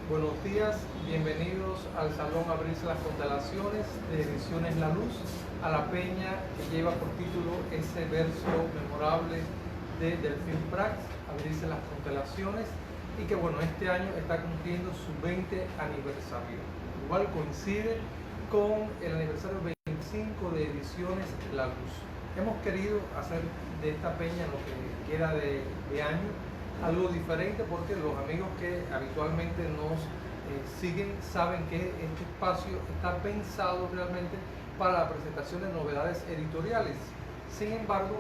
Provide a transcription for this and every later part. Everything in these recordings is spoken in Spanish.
Buenos días, bienvenidos al Salón Abrirse las Constelaciones de Ediciones La Luz, a la peña que lleva por título ese verso memorable de Delfín Prats, Abrirse las Constelaciones, y que bueno, este año está cumpliendo su 20 aniversario. Igual coincide con el aniversario 25 de Ediciones La Luz. Hemos querido hacer de esta peña lo que queda de año algo diferente, porque los amigos que habitualmente nos siguen saben que este espacio está pensado realmente para la presentación de novedades editoriales. Sin embargo,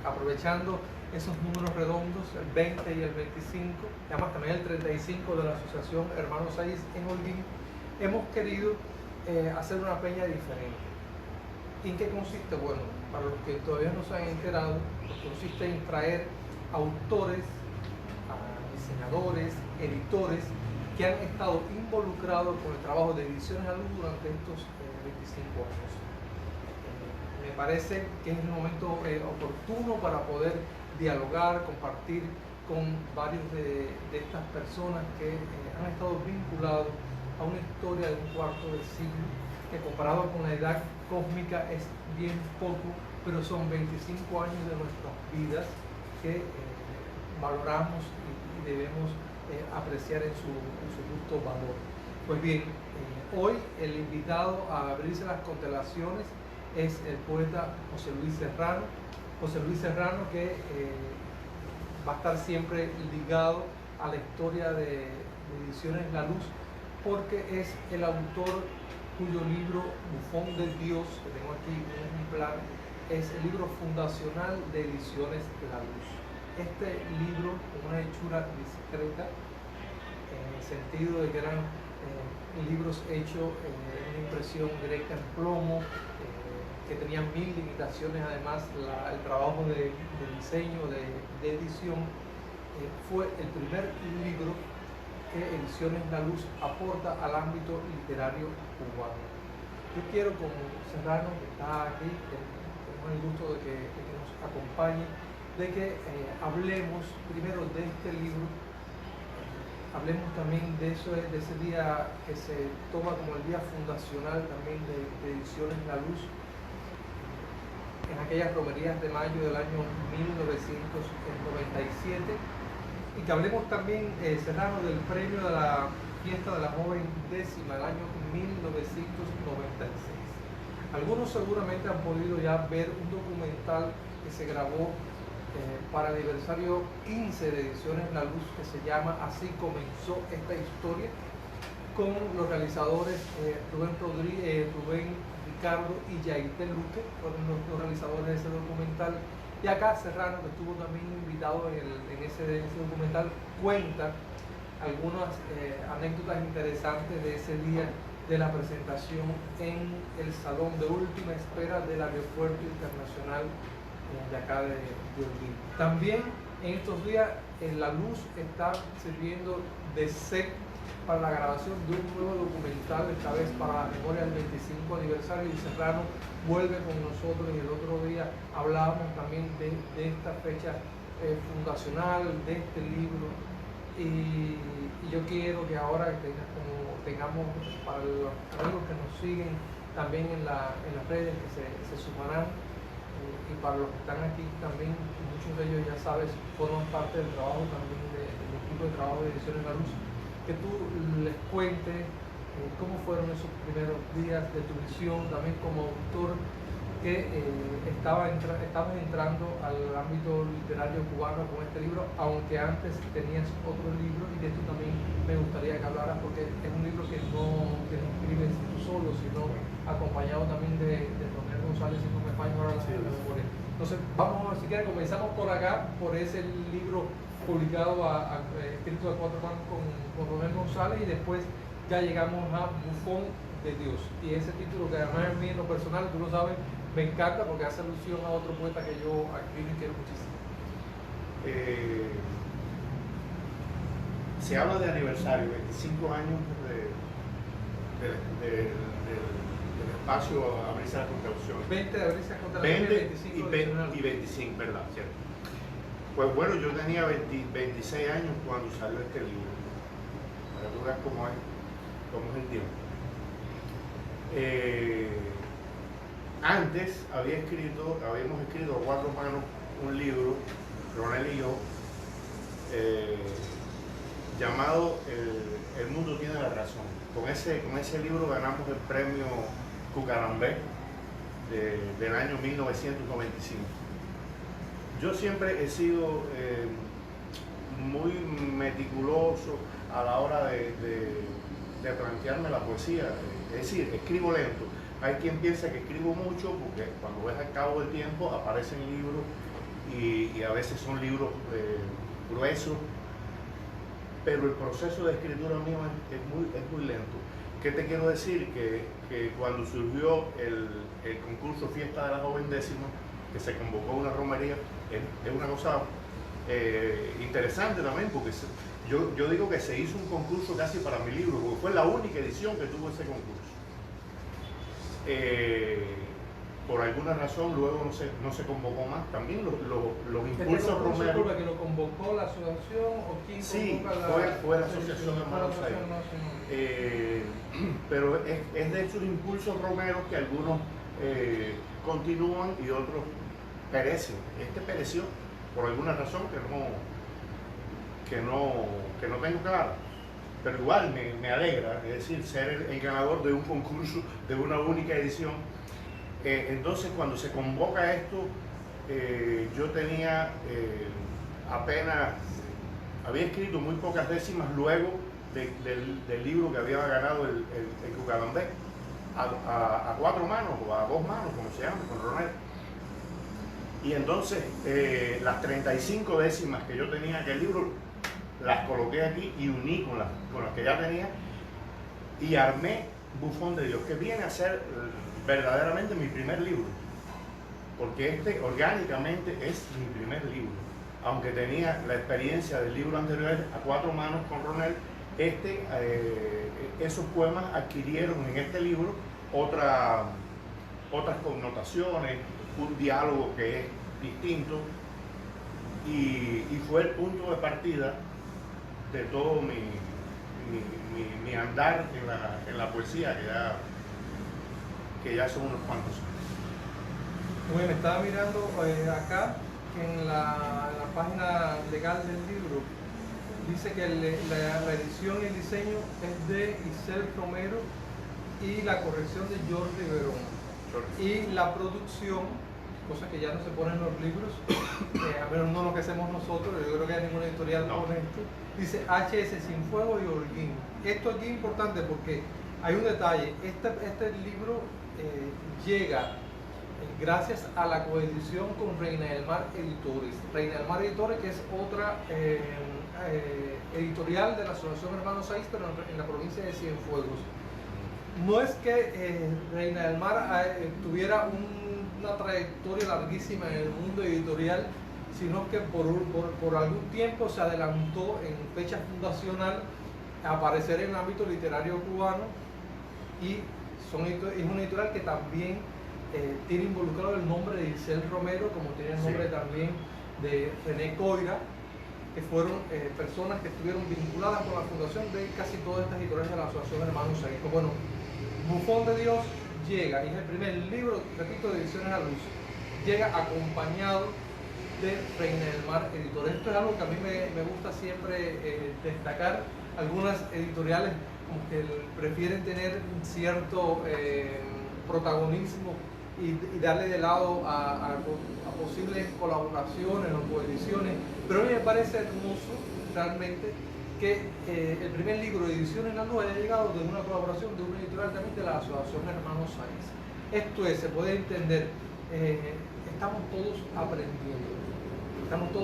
aprovechando esos números redondos, el 20 y el 25, además también el 35 de la Asociación Hermanos Saiz en Holguín, hemos querido hacer una peña diferente. ¿En qué consiste? Bueno, para los que todavía no se han enterado, consiste en traer autores, diseñadores, editores que han estado involucrados con el trabajo de Ediciones La Luz durante estos 25 años. Me parece que es el momento oportuno para poder dialogar, compartir con varios de estas personas que han estado vinculados a una historia de un cuarto de siglo, que comparado con la edad cósmica es bien poco, pero son 25 años de nuestras vidas que valoramos y debemos apreciar en su justo valor. Pues bien, hoy el invitado a abrirse las constelaciones es el poeta José Luis Serrano. José Luis Serrano, que va a estar siempre ligado a la historia de Ediciones La Luz, porque es el autor cuyo libro Bufón del Dios, que tengo aquí un ejemplar, es el libro fundacional de Ediciones La Luz. Este libro, con una hechura discreta, en el sentido de que eran libros hechos en una impresión directa en plomo, que tenían 1000 limitaciones, además el trabajo de diseño, de edición, fue el primer libro que Ediciones La Luz aporta al ámbito literario cubano. Yo quiero, con Serrano, que está aquí, que tenemos el gusto de que nos acompañe, de que hablemos primero de este libro, hablemos también de ese día que se toma como el día fundacional también de Ediciones La Luz, en aquellas romerías de mayo del año 1997, y que hablemos también, Serrano, del premio de la fiesta de la joven décima del año 1996. Algunos seguramente han podido ya ver un documental que se grabó para el aniversario 15 de Ediciones La Luz, que se llama Así comenzó esta historia, con los realizadores Rubén Ricardo y Yaité Luque, fueron los realizadores de ese documental. Y acá Serrano, que estuvo también invitado en ese documental, cuenta algunas anécdotas interesantes de ese día de la presentación en el salón de última espera del Aeropuerto Internacional de acá de Holguín. También en estos días La Luz está sirviendo de set para la grabación de un nuevo documental, esta vez para la memoria del 25 aniversario, y Serrano vuelve con nosotros, y el otro día hablábamos también de esta fecha fundacional, de este libro, y yo quiero que ahora tengamos, para los amigos que nos siguen también en las redes, que se sumarán, y para los que están aquí también, muchos de ellos ya sabes, forman parte del trabajo también del equipo de trabajo de Ediciones La Luz, que tú les cuentes cómo fueron esos primeros días de tu visión también como autor, que estabas entrando al ámbito literario cubano con este libro, aunque antes tenías otro libro, y de esto también me gustaría que hablaras, porque es un libro que no escribes tú solo, sino acompañado también de Romero González, si no me fallo ahora la memoria. Entonces, vamos, si quieres, comenzamos por acá, por ese libro publicado escrito a cuatro manos con Romero González, y después ya llegamos a Bufón de Dios. Y ese título, que además es mío en lo personal, tú lo sabes, me encanta porque hace alusión a otro poeta que yo admiro y quiero muchísimo. Se habla de aniversario, 25 años del espacio Abrirse las Constelaciones. 20 de Abrirse las Constelaciones, 20 y 25, ¿verdad? ¿Cierto? Pues bueno, yo tenía 26 años cuando salió este libro. para que tú veas cómo es el tiempo. Antes habíamos escrito a 4 manos un libro, Ronel y yo, llamado El mundo tiene la razón. Con ese libro ganamos el premio Cucarambé del año 1995. Yo siempre he sido muy meticuloso a la hora de plantearme la poesía, es decir, escribo lento. Hay quien piensa que escribo mucho porque cuando ves al cabo del tiempo aparecen libros y a veces son libros gruesos, pero el proceso de escritura mío es muy lento. ¿Qué te quiero decir? Que cuando surgió el concurso Fiesta de la Joven Décima, que se convocó una romería, es una cosa interesante también, porque yo digo que se hizo un concurso casi para mi libro, porque fue la única edición que tuvo ese concurso. Por alguna razón luego no se convocó más. También los impulsos romeros. ¿Que lo convocó la asociación o quién convoca? Sí, fue la asociación de Hermanos Saíz. Pero es de esos impulsos romeros que algunos continúan y otros perecen. Este pereció por alguna razón que no tengo clara. Pero igual me alegra, es decir, ser el ganador de un concurso, de una única edición. Entonces, cuando se convoca esto, yo tenía apenas, había escrito muy pocas décimas luego del libro que había ganado el Cucarambé, a 4 manos o a 2 manos, como se llama, con Ronel. Y entonces, las 35 décimas que yo tenía en aquel libro, las coloqué aquí y uní con las que ya tenía y armé Bufón de Dios, que viene a ser verdaderamente mi primer libro, porque este orgánicamente es mi primer libro. Aunque tenía la experiencia del libro anterior a 4 manos con Ronel, esos poemas adquirieron en este libro otras connotaciones, un diálogo que es distinto y fue el punto de partida de todo mi andar en la poesía, que ya son unos cuantos años. Bueno, estaba mirando acá en la página legal del libro, dice que la edición y el diseño es de Isel Romero y la corrección de Jordi Verón. Y la producción, cosa que ya no se pone en los libros, a menos no lo que hacemos nosotros, yo creo que hay ninguna editorial con esto, dice HS Cienfuegos y Holguín. Esto aquí es importante porque hay un detalle, este libro llega gracias a la coedición con Reina del Mar Editores. Reina del Mar Editores, que es otra editorial de la Asociación Hermanos Saíz, pero en la provincia de Cienfuegos. No es que Reina del Mar tuviera una trayectoria larguísima en el mundo editorial, sino que por algún tiempo se adelantó en fecha fundacional a aparecer en el ámbito literario cubano y es una editorial que también tiene involucrado el nombre de Isel Romero, como tiene el nombre también de René Coira, que fueron personas que estuvieron vinculadas con la fundación de casi todas estas editoriales de la Asociación Hermanos Saíz. Bueno, Bufón de Dios llega, y es el primer libro, repito, de Ediciones a Luz, llega acompañado de Reina del Mar Editores. Esto es algo que a mí me gusta siempre destacar. Algunas editoriales como que prefieren tener un cierto protagonismo y darle de lado a posibles colaboraciones o coediciones, pero a mí me parece hermoso realmente que el primer libro de Ediciones La Luz haya llegado de una colaboración de una editorial también de la Asociación Hermanos Saíz. Esto es, se puede entender, estamos todos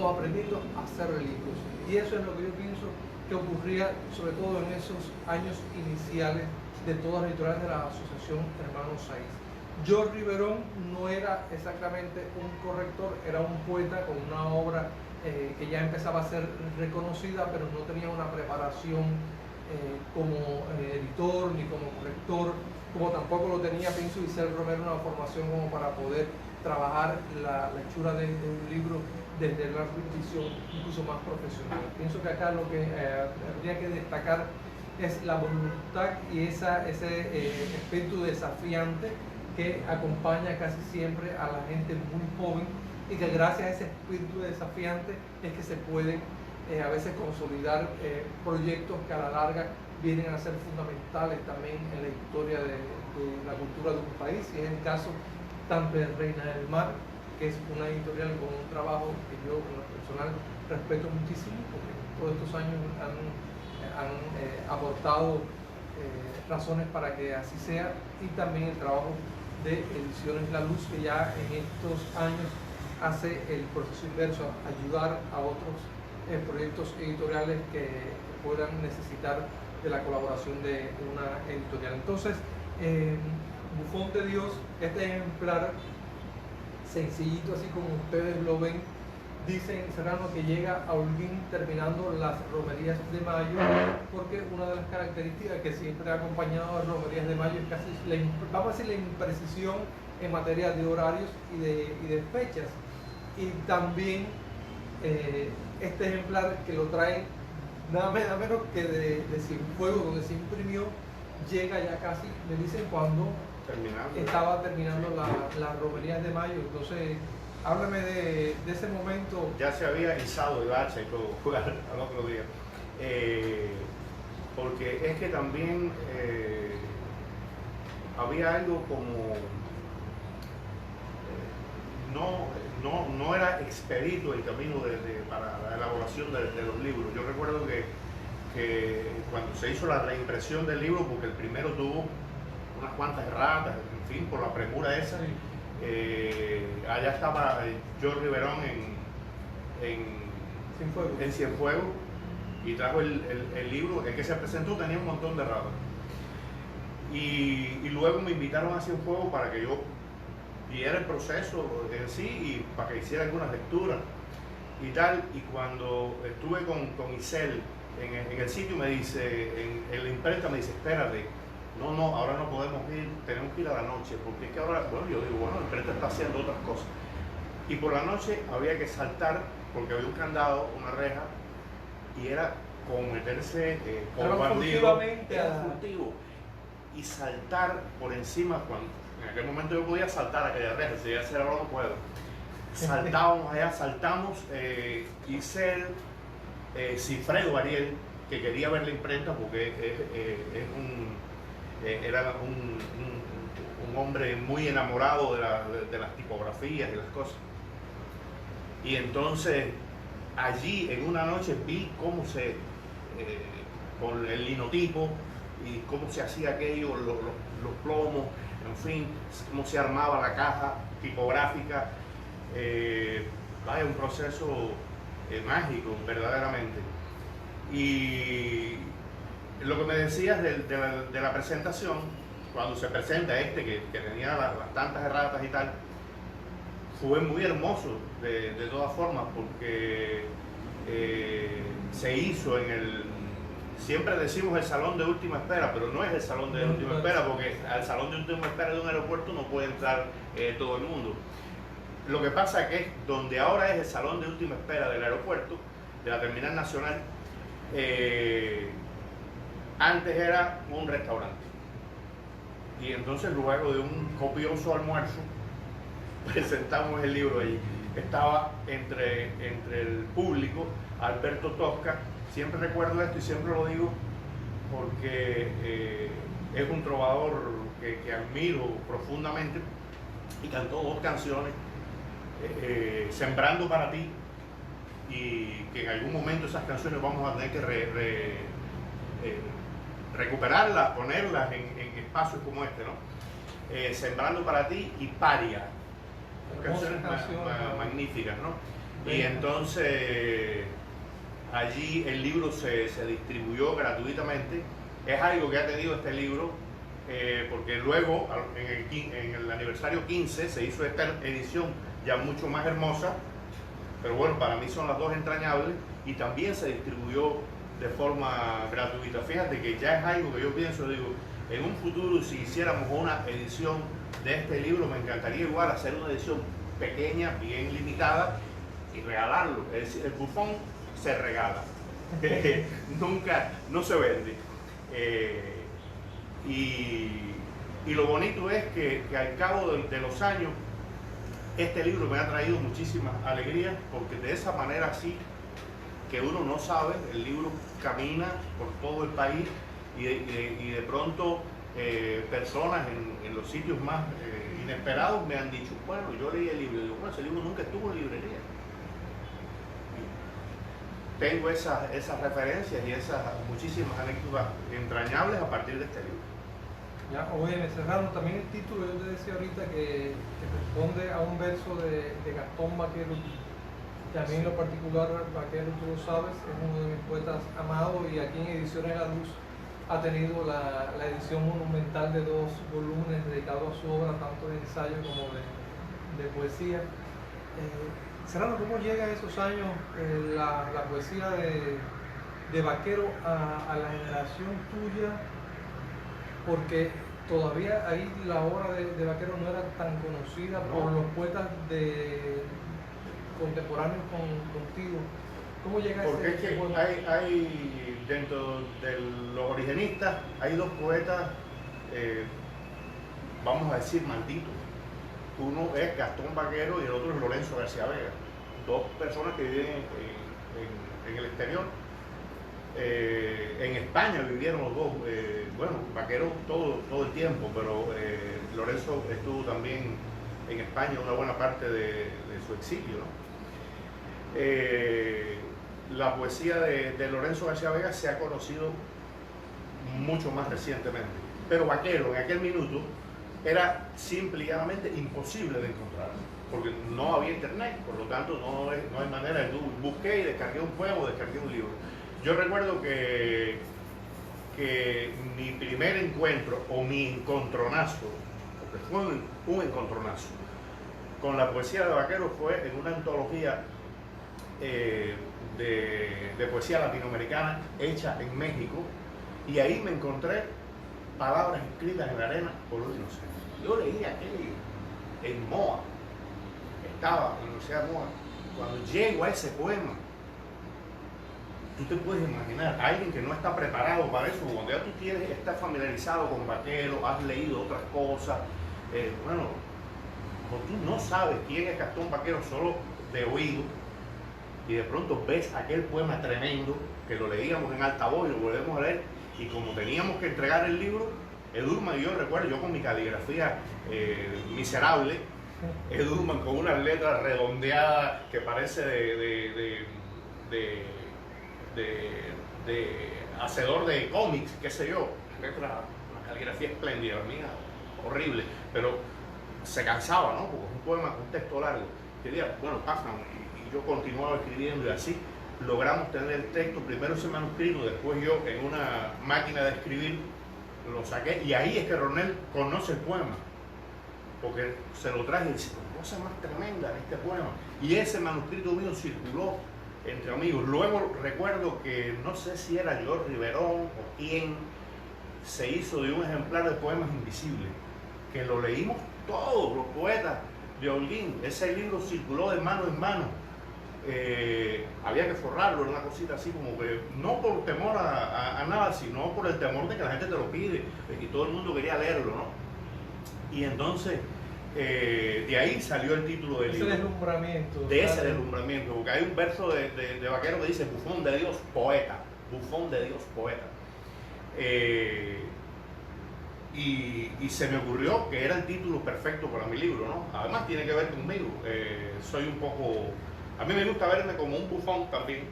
aprendiendo a hacer libros, y eso es lo que yo pienso que ocurría sobre todo en esos años iniciales de todas las editoriales de la Asociación Hermanos Saíz. Jordi Verón no era exactamente un corrector, era un poeta con una obra que ya empezaba a ser reconocida, pero no tenía una preparación como editor ni como corrector, como tampoco lo tenía, pienso, Isel Romero, una formación como para poder trabajar la hechura de un libro desde la visión incluso más profesional. Pienso que acá lo que habría que destacar es la voluntad y ese espíritu desafiante que acompaña casi siempre a la gente muy joven, y que gracias a ese espíritu desafiante es que se pueden a veces consolidar proyectos que a la larga vienen a ser fundamentales también en la historia de la cultura de un país, y es el caso tanto de Reina del Mar, que es una editorial con un trabajo que yo en lo personal respeto muchísimo, porque todos estos años han aportado razones para que así sea, y también el trabajo de Ediciones La Luz, que ya en estos años hace el proceso inverso, ayudar a otros proyectos editoriales que puedan necesitar de la colaboración de una editorial. Entonces, Bufón de Dios, este ejemplar sencillito, así como ustedes lo ven, dice en Serrano que llega a Holguín terminando las romerías de mayo, porque una de las características que siempre ha acompañado a las romerías de mayo es casi, vamos a decir, la imprecisión en materia de horarios y de fechas. Y también este ejemplar que lo traen nada menos que de Cienfuegos, donde se imprimió, llega ya casi, me dicen, cuando estaba terminando las romerías de mayo. Entonces, háblame de ese momento. Ya se había izado el hacha y todo al otro día. Porque es que también había algo como no era expedito el camino para la elaboración de los libros. Yo recuerdo que cuando se hizo la reimpresión del libro, porque el primero tuvo unas cuantas erratas, en fin, por la premura esa, allá estaba George Riverón en Cienfuegos, y trajo el libro, el que se presentó tenía un montón de erratas. Y luego me invitaron a Cienfuegos para que yo viera el proceso en sí y para que hiciera algunas lecturas y tal. Y cuando estuve con Isel en el sitio, me dice, en la imprenta me dice, espérate, no, ahora no podemos ir, tenemos que ir a la noche, porque es que ahora, bueno, yo digo, bueno, la imprenta está haciendo otras cosas. Y por la noche había que saltar, porque había un candado, una reja, y era como meterse como bandido, era furtivo, y saltar por encima, cuando en aquel momento yo podía saltar aquella reja, si ya será ahora no puedo. Saltábamos allá, saltamos, Isel, Cifredo Ariel, que quería ver la imprenta porque era un hombre muy enamorado de las tipografías y las cosas. Y entonces allí en una noche vi cómo con el linotipo y cómo se hacía aquello, los plomos, en fin, cómo se armaba la caja tipográfica. Vaya, un proceso mágico, verdaderamente. Y lo que me decías de la presentación, cuando se presenta que tenía las tantas erratas y tal, fue muy hermoso de todas formas, porque se hizo siempre decimos el salón de última espera, pero no es el salón de última espera, porque al salón de última espera de un aeropuerto no puede entrar todo el mundo. Lo que pasa es que donde ahora es el salón de última espera del aeropuerto, de la terminal nacional, antes era un restaurante. Y entonces luego de un copioso almuerzo presentamos el libro allí. Estaba entre el público Alberto Tosca. Siempre recuerdo esto y siempre lo digo porque es un trovador que admiro profundamente, y cantó 2 canciones, Sembrando para ti, y que en algún momento esas canciones vamos a tener que recuperarlas, ponerlas en espacios como este, ¿no? Sembrando para ti y Paria, canciones magníficas, ¿no? Y entonces allí el libro se distribuyó gratuitamente. Es algo que ha tenido este libro, porque luego en el aniversario 15 se hizo esta edición ya mucho más hermosa, pero bueno, para mí son las dos entrañables, y también se distribuyó de forma gratuita. Fíjate que ya es algo que yo pienso, digo, en un futuro, si hiciéramos una edición de este libro, me encantaría igual hacer una edición pequeña, bien limitada, y regalarlo. Es decir, el Bufón se regala, nunca, no se vende. Y lo bonito es que al cabo de los años, este libro me ha traído muchísimas alegrías, porque de esa manera así, que uno no sabe, el libro camina por todo el país y de pronto personas en los sitios más inesperados me han dicho, bueno, yo leí el libro, y digo, bueno, ese libro nunca estuvo en librería. Tengo esas referencias y esas muchísimas anécdotas entrañables a partir de este libro. Ya, oye, Serrano, también el título, yo te decía ahorita que responde a un verso de Gastón Vaquero, que a mí en lo particular, Vaquero, tú lo sabes, es uno de mis poetas amados, y aquí en Ediciones La Luz ha tenido la edición monumental de 2 volúmenes dedicados a su obra, tanto de ensayo como de poesía. Serrano, ¿cómo llega a esos años la poesía de Vaquero a la generación tuya? Porque todavía ahí la obra de Vaquero no era tan conocida por los poetas contemporáneos contigo. ¿Cómo llega porque es que hay dentro de los origenistas hay 2 poetas, vamos a decir, malditos. Uno es Gastón Vaquero y el otro es Lorenzo García Vega, 2 personas que viven en el exterior. En España vivieron los 2, bueno, Vaquero todo el tiempo, pero Lorenzo estuvo también en España una buena parte de su exilio, ¿no? La poesía de Lorenzo García Vega se ha conocido mucho más recientemente, pero Vaquero en aquel minuto era simple y llanamente imposible de encontrar, porque no había internet, por lo tanto no hay manera de busqué y descargué un poema o descargué un libro. Yo recuerdo que mi primer encuentro o mi encontronazo, porque fue un encontronazo, con la poesía de Vaquero fue en una antología de poesía latinoamericana hecha en México, y ahí me encontré palabras escritas en la arena por un inocente. Yo leí aquello en MOA, estaba en la Universidad de MOA, cuando llego a ese poema, tú te puedes imaginar, alguien que no está preparado para eso, cuando ya tú estás familiarizado con Vaquero, has leído otras cosas, bueno, cuando tú no sabes quién es Gastón Vaquero solo de oído, y de pronto ves aquel poema tremendo, que lo leíamos en altavoz y lo volvemos a leer, y como teníamos que entregar el libro, Edurman y yo recuerdo, yo con mi caligrafía miserable, Edurman con unas letras redondeadas que parece de hacedor de cómics, qué sé yo, una caligrafía espléndida, mía, horrible, pero se cansaba, ¿no? Porque es un poema, un texto largo. Y diría, bueno, pasan, y yo continuaba escribiendo, y así logramos tener el texto, primero ese manuscrito, después yo en una máquina de escribir lo saqué, y ahí es que Ronel conoce el poema, porque se lo traje y dice, cosa más tremenda en este poema, y ese manuscrito mío circuló entre amigos. Luego recuerdo que no sé si era George Riverón o quién se hizo de un ejemplar de Poemas Invisibles, que lo leímos todos los poetas de Holguín. Ese libro circuló de mano en mano, había que forrarlo, era una cosita así como que no por temor a nada, sino por el temor de que la gente te lo pide y todo el mundo quería leerlo, ¿no? Y entonces de ahí salió el título del libro. Ese deslumbramiento. De ese deslumbramiento, porque hay un verso de Vaquero que dice, bufón de Dios, poeta. Bufón de Dios, poeta. Y se me ocurrió que era el título perfecto para mi libro, ¿no? Además tiene que ver conmigo. Soy un poco... A mí me gusta verme como un bufón también,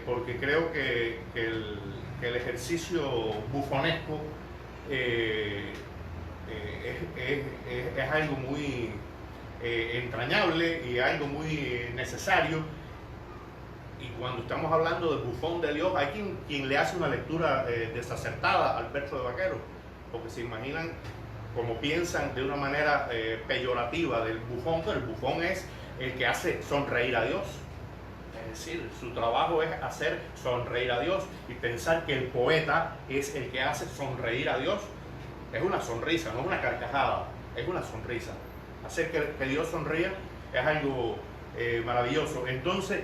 porque creo que el ejercicio bufonesco es algo muy entrañable y algo muy necesario. Y cuando estamos hablando de bufón de Dios, hay quien le hace una lectura desacertada al verso de Vaquero, porque se imaginan, como piensan de una manera peyorativa del bufón, pero el bufón es el que hace sonreír a Dios. Es decir, su trabajo es hacer sonreír a Dios, y pensar que el poeta es el que hace sonreír a Dios. Es una sonrisa, no es una carcajada, es una sonrisa. Hacer que Dios sonría es algo maravilloso. Entonces,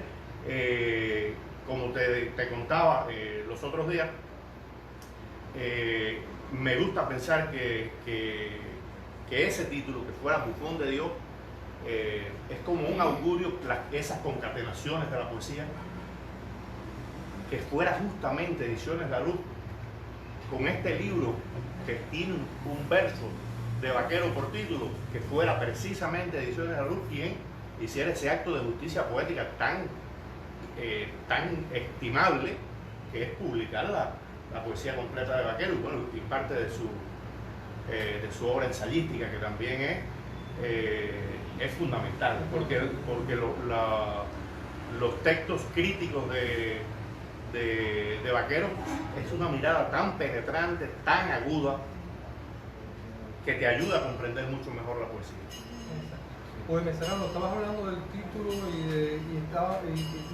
como te contaba los otros días, Me gusta pensar que ese título, que fuera Bufón de Dios, es como un augurio, esas concatenaciones de la poesía, que fuera justamente Ediciones La Luz, con este libro que tiene un verso de Vaquero por título, que fuera precisamente Ediciones La Luz quien hiciera ese acto de justicia poética tan estimable, que es publicar la poesía completa de Vaquero, y bueno, y parte de su obra ensayística, que también es fundamental, porque los textos críticos de Vaquero es una mirada tan penetrante, tan aguda, que te ayuda a comprender mucho mejor la poesía. Pues Mecerano, estabas hablando del título y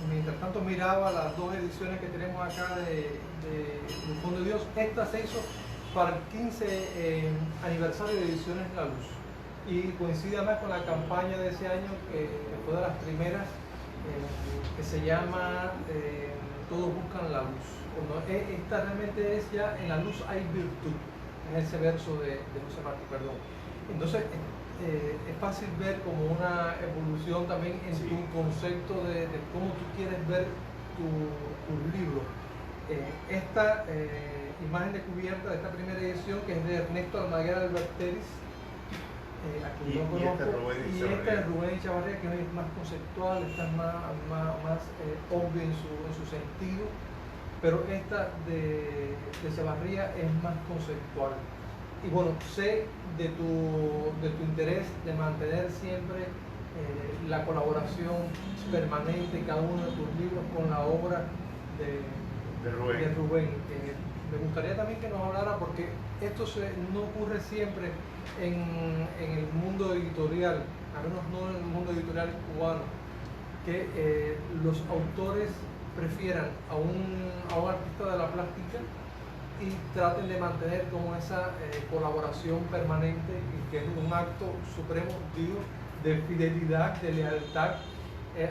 mientras tanto miraba las dos ediciones que tenemos acá de Bufón de Dios. Esta se hizo para el 15 aniversario de Ediciones La Luz y coincide además con la campaña de ese año que fue de las primeras, que se llama Todos buscan la luz. Esta realmente es ya En la luz hay virtud, en ese verso de José Martí, perdón. Entonces es fácil ver como una evolución también en tu concepto de cómo tú quieres ver tus libros. Esta imagen de cubierta de esta primera edición, que es de Ernesto Almaguer Alberteris, a quien no conozco, y esta es Rubén Echavarría, que es más conceptual, está más obvio en su sentido, pero esta de Echavarría es más conceptual. Y bueno, sé de tu interés de mantener siempre la colaboración permanente en cada uno de tus libros con la obra de Rubén. Me gustaría también que nos hablara, porque esto no ocurre siempre en el mundo editorial, al menos no en el mundo editorial cubano, que los autores prefieran a un artista de la plástica y traten de mantener como esa colaboración permanente, y que es un acto supremo, digo, de fidelidad, de lealtad.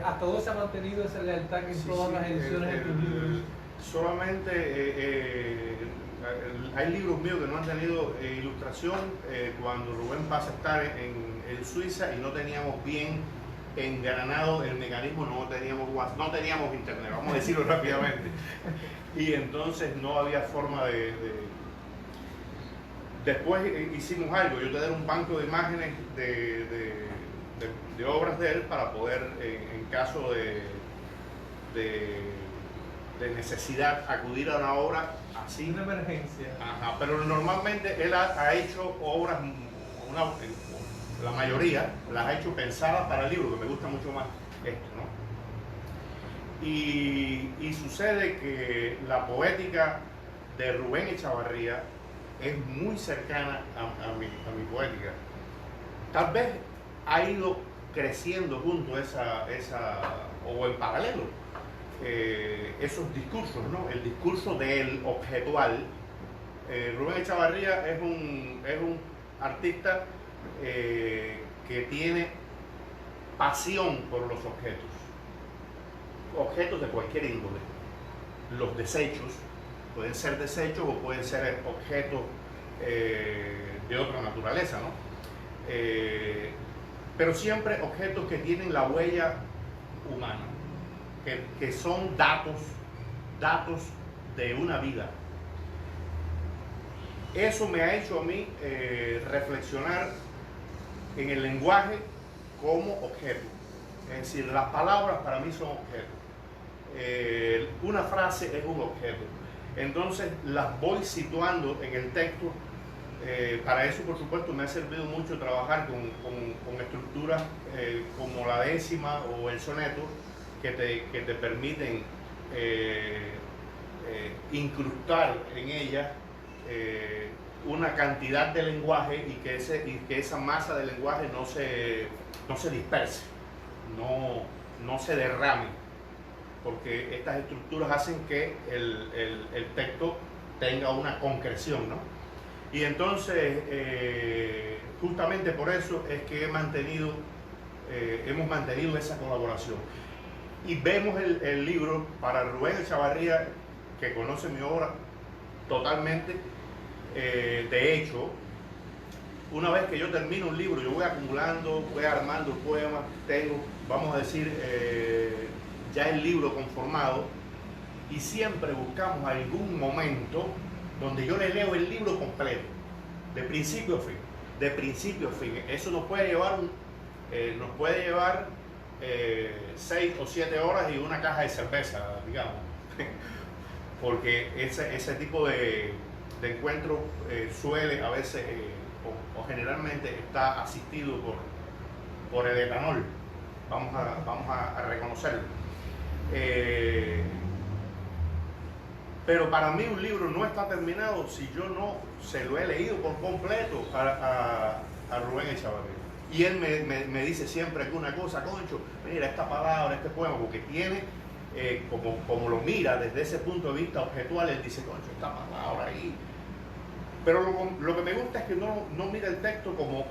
¿Hasta dónde se ha mantenido esa lealtad en todas las ediciones de tus libros? Solamente hay libros míos que no han tenido ilustración. Cuando Rubén pasa a estar en Suiza y no teníamos bien engranado el mecanismo, no teníamos internet, vamos a decirlo rápidamente, y entonces no había forma Después hicimos algo, yo te daré un banco de imágenes de obras de él para poder, en caso de necesidad, acudir a una obra así. Una emergencia. Ajá, pero normalmente él ha hecho obras, la mayoría las ha hecho pensadas para el libro, que me gusta mucho más esto, ¿no? Y sucede que la poética de Rubén Echavarría es muy cercana a mi poética. Tal vez ha ido creciendo junto o en paralelo, esos discursos, ¿no? El discurso del objetual. Rubén Echavarría es un artista que tiene pasión por los objetos de cualquier índole. Los desechos pueden ser desechos o pueden ser objetos de otra naturaleza, ¿no? Pero siempre objetos que tienen la huella humana, que son datos de una vida. Eso me ha hecho a mí reflexionar en el lenguaje como objeto. Es decir, las palabras para mí son objetos. Una frase es un objeto. Entonces las voy situando en el texto. Para eso, por supuesto, me ha servido mucho trabajar con estructuras como la décima o el soneto, que te permiten incrustar en ellas una cantidad de lenguaje y que esa masa de lenguaje no se disperse, no se derrame, porque estas estructuras hacen que el texto tenga una concreción, ¿no? Y entonces, justamente por eso es que hemos mantenido esa colaboración. Y vemos el libro para Rubén Echavarría, que conoce mi obra, totalmente. De hecho, una vez que yo termino un libro, yo voy acumulando, voy armando poemas, tengo, vamos a decir, ya el libro conformado, y siempre buscamos algún momento donde yo le leo el libro completo, de principio a fin, de principio a fin. Eso nos puede llevar, 6 o 7 horas y una caja de cerveza, digamos, porque ese tipo de encuentro suele a veces o generalmente está asistido por el etanol, vamos a reconocerlo. Pero para mí un libro no está terminado si yo no se lo he leído por completo a Rubén Echavarría. Y él me dice siempre alguna cosa, concho, mira esta palabra, este poema, porque tiene, como lo mira desde ese punto de vista objetual, él dice, concho, esta palabra ahí. Pero lo que me gusta es que no mira el texto como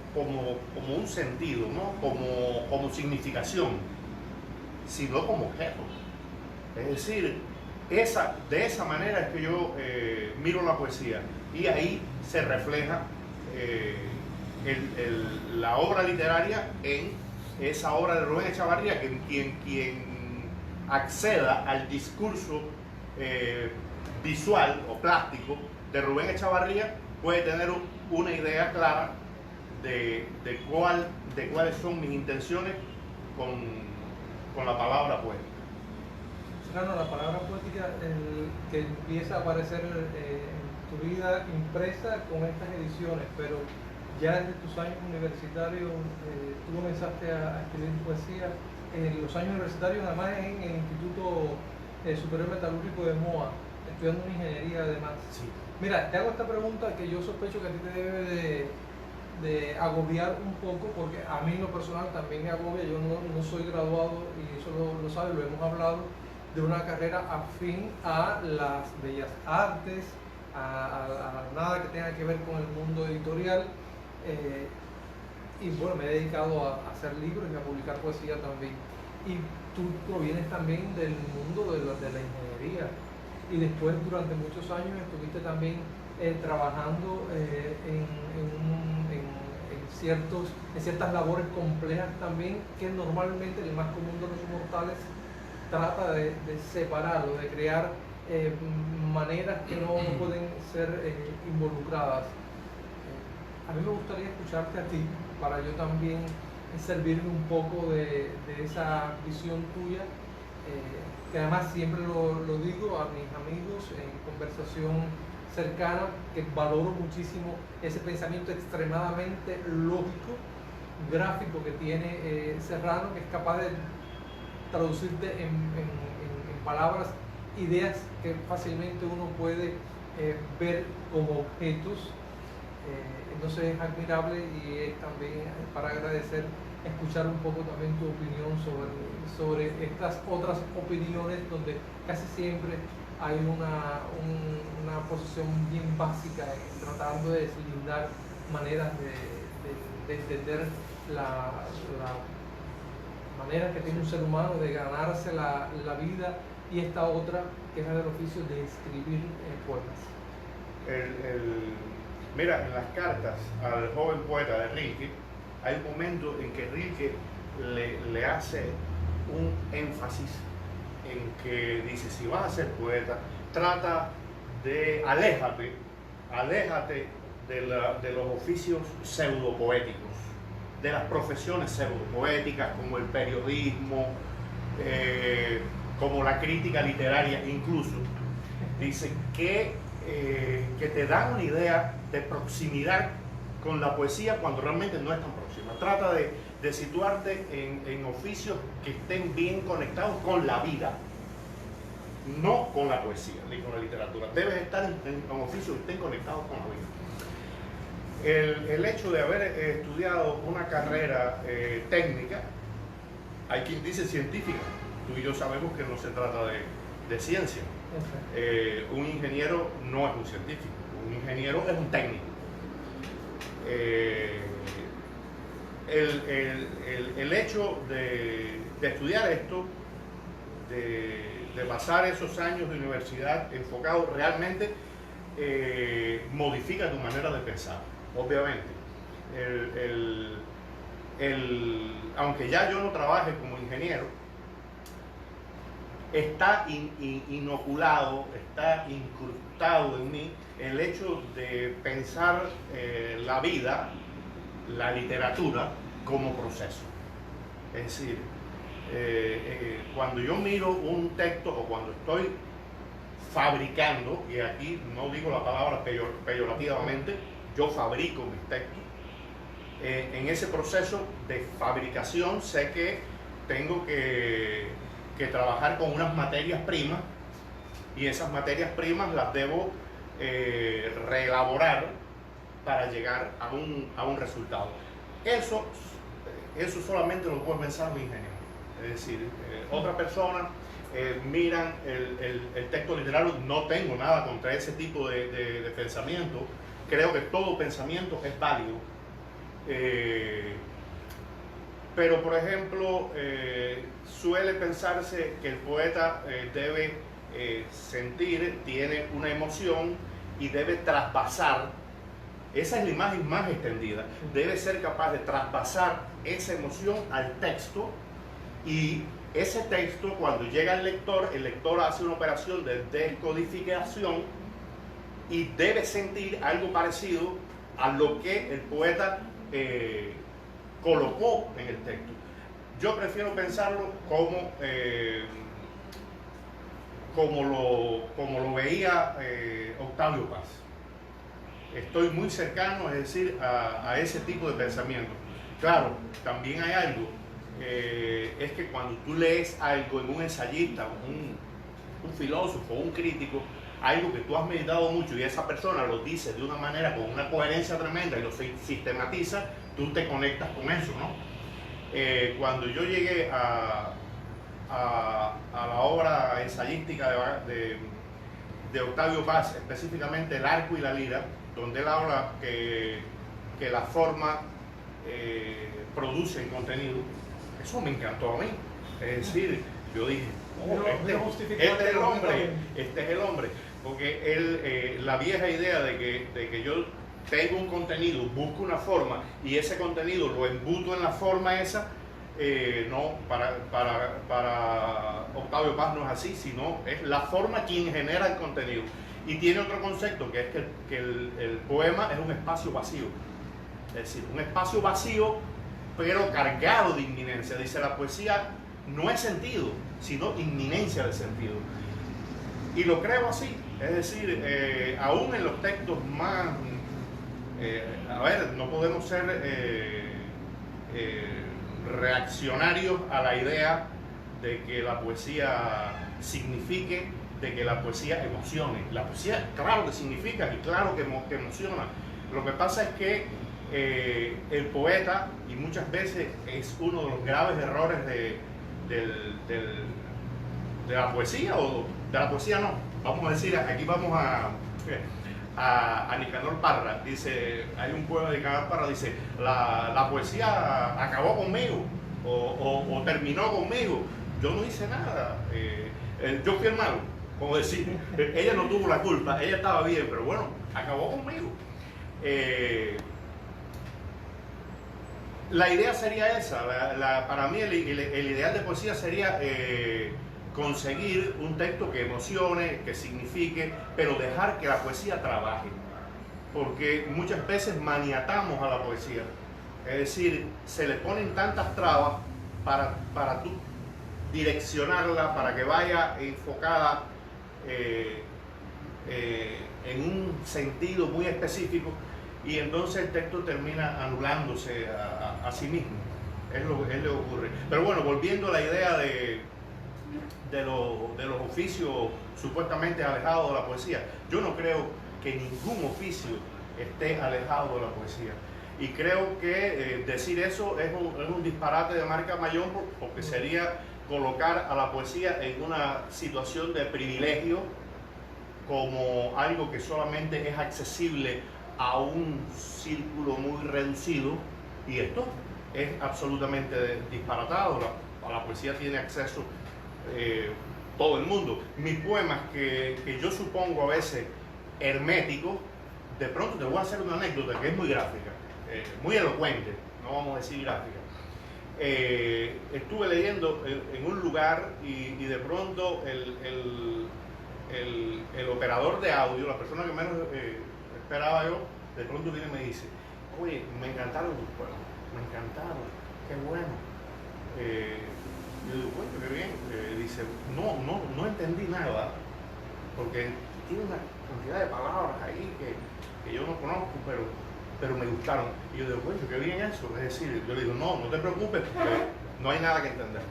un sentido, ¿no? como significación, sino como objeto. Es decir, de esa manera es que yo miro la poesía, y ahí se refleja la obra literaria en esa obra de Rubén Echavarría, que quien acceda al discurso visual o plástico de Rubén Echavarría puede tener una idea clara de cuáles son mis intenciones con la palabra poética. Claro, la palabra poética que empieza a aparecer en tu vida impresa con estas ediciones, pero ya desde tus años universitarios tú comenzaste a escribir poesía. En los años universitarios, además en el Instituto Superior Metalúrgico de Moa, estudiando ingeniería además. Sí. Mira, te hago esta pregunta que yo sospecho que a ti te debe de agobiar un poco, porque a mí en lo personal también me agobia. Yo no soy graduado, y eso lo sabes, lo hemos hablado, de una carrera afín a las bellas artes, a nada que tenga que ver con el mundo editorial, y bueno, me he dedicado a hacer libros y a publicar poesía también. Y tú provienes también del mundo de la ingeniería, y después durante muchos años estuviste también trabajando en ciertas labores complejas también, que normalmente el más común de los mortales trata de separarlo, de crear maneras que no pueden ser involucradas. A mí me gustaría escucharte a ti, para yo también servirme un poco de esa visión tuya, que además siempre lo digo a mis amigos en conversación cercana, que valoro muchísimo ese pensamiento extremadamente lógico, gráfico que tiene Serrano, que es capaz de traducirte en palabras, ideas que fácilmente uno puede ver como objetos. Entonces es admirable, y es también para agradecer escuchar un poco también tu opinión sobre estas otras opiniones, donde casi siempre hay una posición bien básica tratando de deslindar maneras de entender la manera que tiene un ser humano de ganarse la vida, y esta otra que es la del oficio de escribir poemas. Mira, en las cartas al joven poeta de Rilke, hay un momento en que Rilke le hace un énfasis en que dice, si vas a ser poeta, trata de aléjate de los oficios pseudopoéticos, de las profesiones pseudopoéticas como el periodismo, como la crítica literaria incluso. Dice que te dan una idea de proximidad con la poesía cuando realmente no es tan próxima. Trata de situarte en oficios que estén bien conectados con la vida, no con la poesía ni con la literatura. Debes estar en oficios que estén conectados con la vida. El hecho de haber estudiado una carrera técnica, hay quien dice científica, tú y yo sabemos que no se trata de ciencia. Un ingeniero no es un científico, un ingeniero es un técnico. El hecho de estudiar esto, de pasar esos años de universidad enfocado realmente modifica tu manera de pensar, obviamente. Aunque ya yo no trabaje como ingeniero, está inoculado, está incrustado en mí el hecho de pensar la vida, la literatura, como proceso. Es decir, cuando yo miro un texto o cuando estoy fabricando, y aquí no digo la palabra peyorativamente, yo fabrico mis textos, en ese proceso de fabricación sé que tengo que trabajar con unas materias primas, y esas materias primas las debo reelaborar para llegar a un resultado. Eso solamente lo puede pensar un ingeniero. Es decir, otra persona miran el texto literario. No tengo nada contra ese tipo de pensamiento. Creo que todo pensamiento es válido. Pero, por ejemplo, suele pensarse que el poeta debe sentir, tiene una emoción y debe traspasar. Esa es la imagen más extendida. Debe ser capaz de traspasar esa emoción al texto, y ese texto, cuando llega al lector, el lector hace una operación de descodificación y debe sentir algo parecido a lo que el poeta colocó en el texto. Yo prefiero pensarlo como lo veía Octavio Paz. Estoy muy cercano, es decir, a ese tipo de pensamiento. Claro, también hay algo, es que cuando tú lees algo en un ensayista, un filósofo, un crítico, algo que tú has meditado mucho y esa persona lo dice de una manera con una coherencia tremenda y lo sistematiza, tú te conectas con eso, ¿no? Cuando yo llegué a la obra ensayística de Octavio Paz, específicamente El arco y la lira, donde él habla que la forma produce el contenido, eso me encantó a mí. Es decir, yo dije, este es el hombre, porque la vieja idea de que yo tengo un contenido, busco una forma y ese contenido lo embuto en la forma esa, no, para Octavio Paz no es así, sino es la forma quien genera el contenido. Y tiene otro concepto, que es que el poema es un espacio vacío. Es decir, un espacio vacío, pero cargado de inminencia. Dice, la poesía no es sentido, sino inminencia de sentido. Y lo creo así. Es decir, aún en los textos más... a ver, no podemos ser reaccionarios a la idea de que la poesía signifique, de que la poesía emocione. La poesía, claro que significa y claro que emociona. Lo que pasa es que el poeta, y muchas veces es uno de los graves errores de la poesía, o de la poesía no, vamos a decir, aquí vamos a Nicanor Parra, dice, hay un poema de Nicanor Parra, dice, la poesía acabó conmigo, o terminó conmigo, yo no hice nada, yo fui el malo, como decir, ella no tuvo la culpa, ella estaba bien, pero bueno, acabó conmigo. La idea sería esa, para mí el ideal de poesía sería conseguir un texto que emocione, que signifique, pero dejar que la poesía trabaje, porque muchas veces maniatamos a la poesía, es decir, se le ponen tantas trabas para tú direccionarla, para que vaya enfocada en un sentido muy específico, y entonces el texto termina anulándose a sí mismo. Es lo que ocurre. Pero bueno, volviendo a la idea de los oficios supuestamente alejados de la poesía, yo no creo que ningún oficio esté alejado de la poesía. Y creo que decir eso es un disparate de marca mayor, porque sería colocar a la poesía en una situación de privilegio, como algo que solamente es accesible a un círculo muy reducido, y esto es absolutamente disparatado. A la poesía tiene acceso todo el mundo. Mis poemas, que yo supongo a veces herméticos. De pronto te voy a hacer una anécdota que es muy gráfica, muy elocuente, no vamos a decir gráfica. Estuve leyendo en un lugar y de pronto el operador de audio, la persona que menos esperaba yo, de pronto viene y me dice: oye, me encantaron tus poemas, me encantaron, qué bueno. Yo digo, bueno, qué bien. Dice, no entendí nada, porque tiene una cantidad de palabras ahí que yo no conozco, pero me gustaron. Y yo digo, bueno, qué bien eso. Es decir, yo le digo, no te preocupes, porque no hay nada que entender.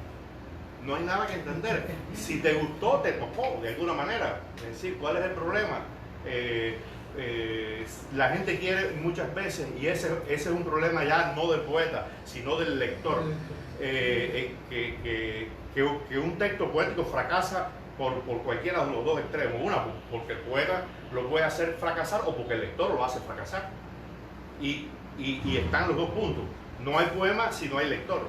No hay nada que entender. Si te gustó, te tocó de alguna manera. Es decir, ¿cuál es el problema? La gente quiere muchas veces, y ese es un problema ya no del poeta, sino del lector, que un texto poético fracasa por cualquiera de los dos extremos. Una, porque el poeta lo puede hacer fracasar, o porque el lector lo hace fracasar. Y están los dos puntos. No hay poema si no hay lector.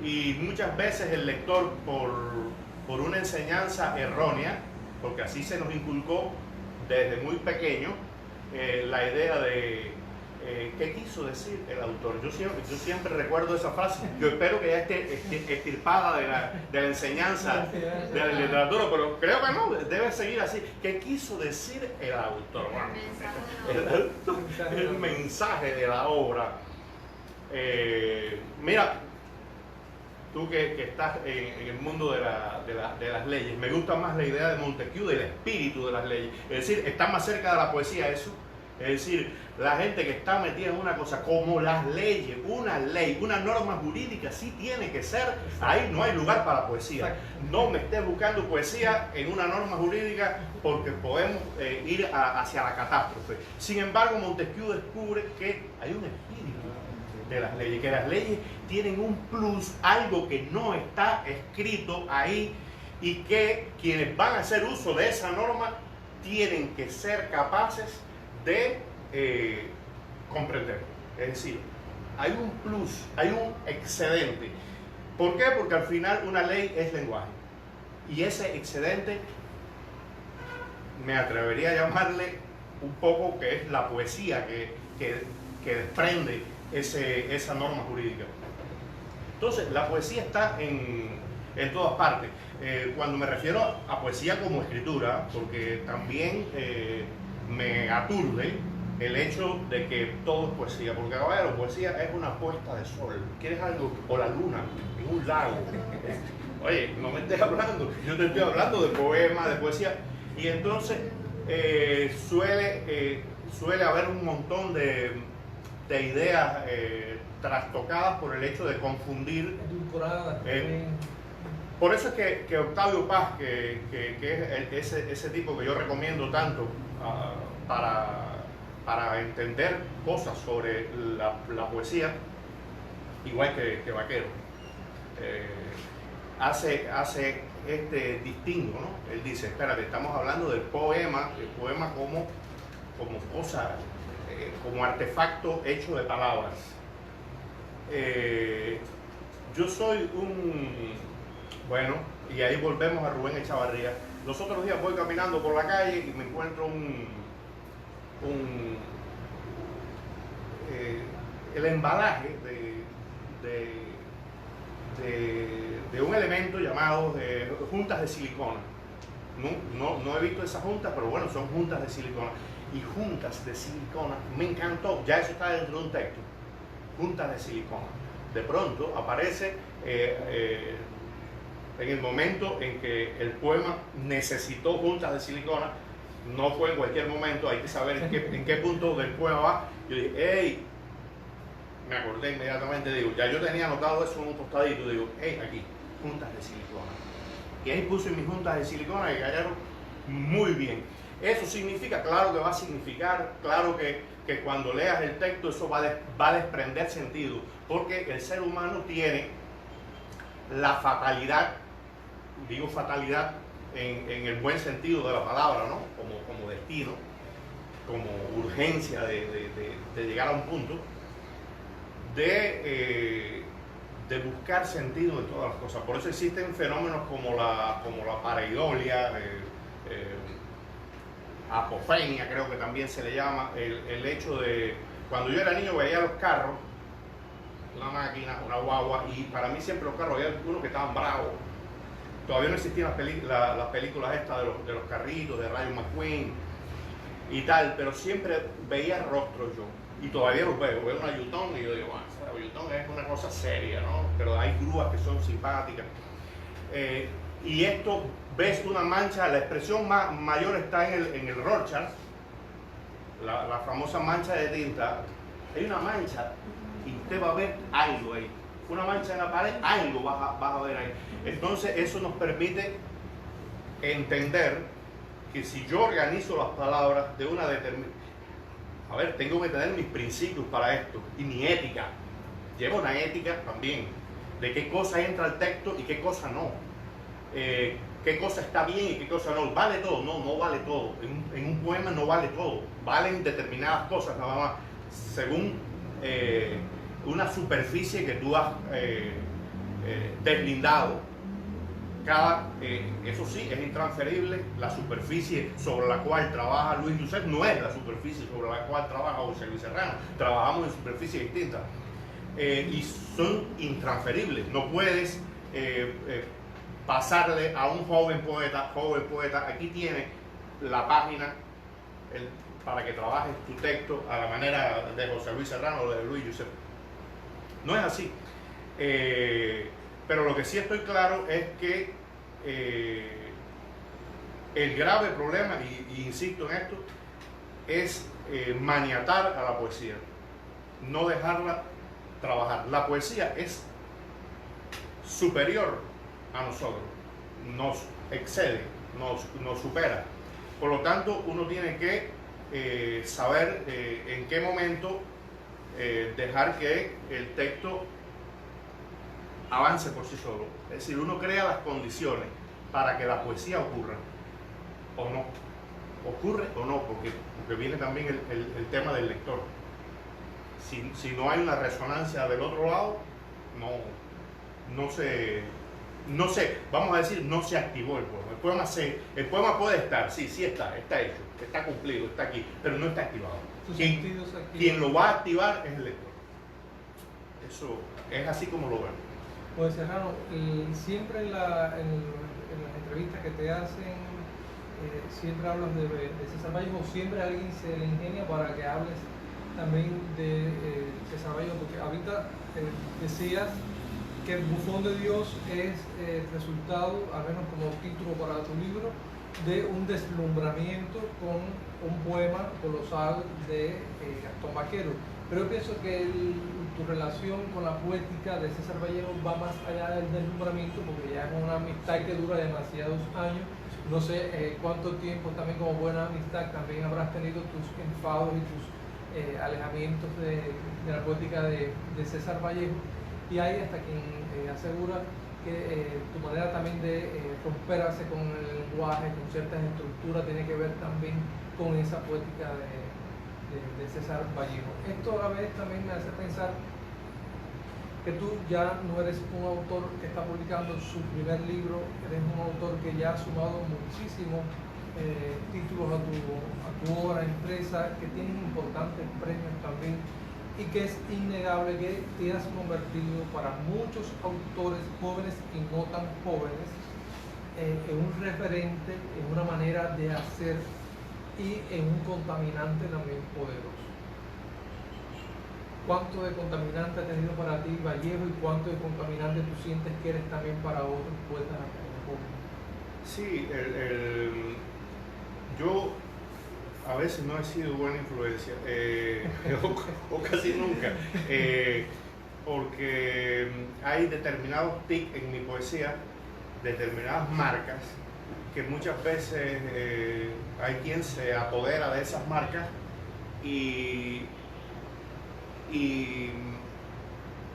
Y muchas veces el lector, por una enseñanza errónea, porque así se nos inculcó desde muy pequeño, la idea de qué quiso decir el autor. Yo siempre recuerdo esa frase. Yo espero que ya esté extirpada de la enseñanza de la literatura, pero creo que no, debe seguir así. ¿Qué quiso decir el autor? El mensaje de la obra. Mira, tú que estás en el mundo de las leyes, me gusta más la idea de Montesquieu del espíritu de las leyes. Es decir, está más cerca de la poesía eso. Es decir, la gente que está metida en una cosa como las leyes, una ley, una norma jurídica, sí tiene que ser, ahí no hay lugar para poesía. No me estés buscando poesía en una norma jurídica, porque podemos ir hacia la catástrofe. Sin embargo, Montesquieu descubre que hay un espíritu de las leyes, que las leyes tienen un plus, algo que no está escrito ahí, y que quienes van a hacer uso de esa norma tienen que ser capaces de comprender. Es decir, hay un plus, hay un excedente. ¿Por qué? Porque al final una ley es lenguaje, y ese excedente me atrevería a llamarle un poco que es la poesía que desprende esa norma jurídica. Entonces, la poesía está en todas partes. Cuando me refiero a poesía como escritura, porque también me aturde el hecho de que todo es poesía, porque caballero, poesía es una puesta de sol. ¿Quieres algo? O la luna en un lago. Oye, no me estés hablando, yo te estoy hablando de poema, de poesía. Y entonces suele haber un montón de ideas trastocadas por el hecho de confundir. Por eso es que Octavio Paz, que es ese tipo que yo recomiendo tanto para entender cosas sobre la poesía, igual que Vaquero, hace este distingo, ¿no? Él dice, espérate, estamos hablando del poema, el poema como cosa, como artefacto hecho de palabras. Yo soy bueno, y ahí volvemos a Rubén Echavarría. Los otros días voy caminando por la calle y me encuentro el embalaje de un elemento llamado juntas de silicona. No he visto esas juntas, pero bueno, son juntas de silicona. Y juntas de silicona, me encantó, ya eso está dentro de un texto. Juntas de silicona. De pronto aparece en el momento en que el poema necesitó juntas de silicona. No fue en cualquier momento, hay que saber en qué punto del poema va. Yo dije, hey, me acordé inmediatamente, digo, ya yo tenía anotado eso en un tostadito, digo, hey, aquí, juntas de silicona. Y ahí puse mis juntas de silicona que cayeron muy bien. Eso significa, claro que va a significar, claro que cuando leas el texto eso va a desprender sentido, porque el ser humano tiene la fatalidad, digo fatalidad en el buen sentido de la palabra, ¿no? Como destino, como urgencia de llegar a un punto, de buscar sentido en todas las cosas. Por eso existen fenómenos como la pareidolia, apofenia, creo que también se le llama, el hecho de, cuando yo era niño veía los carros, una máquina, una guagua, y para mí siempre los carros, había algunos que estaban bravos. Todavía no existían las películas estas de los carritos, de Rayo McQueen y tal, pero siempre veía rostros yo, y todavía los veo una Yutong y yo digo, bueno, esa Yutong es una cosa seria, ¿no? Pero hay grúas que son simpáticas. Y esto, ves una mancha, la expresión mayor está en el Rorschach, la famosa mancha de tinta. Hay una mancha y usted va a ver algo ahí, una mancha en la pared, algo vas a ver ahí. Entonces eso nos permite entender que si yo organizo las palabras de una determinada... A ver, tengo que tener mis principios para esto y mi ética. Llevo una ética también de qué cosa entra al texto y qué cosa no. Qué cosa está bien y qué cosa no. ¿Vale todo? No vale todo. En un poema no vale todo. Valen determinadas cosas nada más, según una superficie que tú has deslindado. Eso sí, es intransferible. La superficie sobre la cual trabaja Luis Lucet no es la superficie sobre la cual trabaja José Luis Serrano. Trabajamos en superficies distintas. Y son intransferibles. No puedes pasarle a un joven poeta, aquí tiene la página para que trabajes tu texto a la manera de José Luis Serrano o de Luis Josep. No es así. Pero lo que sí estoy claro es que el grave problema, y insisto en esto, es maniatar a la poesía, no dejarla trabajar. La poesía es superior a nosotros, nos excede, nos supera. Por lo tanto, uno tiene que saber en qué momento dejar que el texto avance por sí solo. Es decir, uno crea las condiciones para que la poesía ocurra o no. Ocurre o no, porque viene también el tema del lector. Si no hay una resonancia del otro lado, no se, vamos a decir, no se activó el poema. El poema puede estar, sí está hecho, está cumplido, está aquí, pero no está activado. Quien lo va a activar es el lector. Eso es así como lo vemos. Pues Serrano, siempre en las entrevistas que te hacen, siempre hablas de César Vallejo, siempre alguien se le ingenia para que hables también de César Vallejo, porque ahorita decías que el Bufón de Dios es resultado, al menos como título para tu libro, de un deslumbramiento con un poema colosal de Gastón Vaquero. Pero yo pienso que tu relación con la poética de César Vallejo va más allá del deslumbramiento, porque ya es una amistad que dura demasiados años. No sé cuánto tiempo también como buena amistad también habrás tenido tus enfados y tus alejamientos de la poética de César Vallejo. Y hay hasta quien asegura que tu manera también de romperse con el lenguaje, con ciertas estructuras, tiene que ver también con esa poética de César Vallejo. Esto a la vez también me hace pensar que tú ya no eres un autor que está publicando su primer libro, eres un autor que ya ha sumado muchísimos títulos a tu obra impresa, que tienen importantes premios también, y que es innegable que te has convertido para muchos autores jóvenes y no tan jóvenes en un referente, en una manera de hacer y en un contaminante también poderoso. ¿Cuánto de contaminante ha tenido para ti Vallejo y cuánto de contaminante tú sientes que eres también para otros poetas jóvenes? Sí, yo a veces no he sido buena influencia, o casi nunca, porque hay determinados tics en mi poesía, determinadas marcas, que muchas veces hay quien se apodera de esas marcas y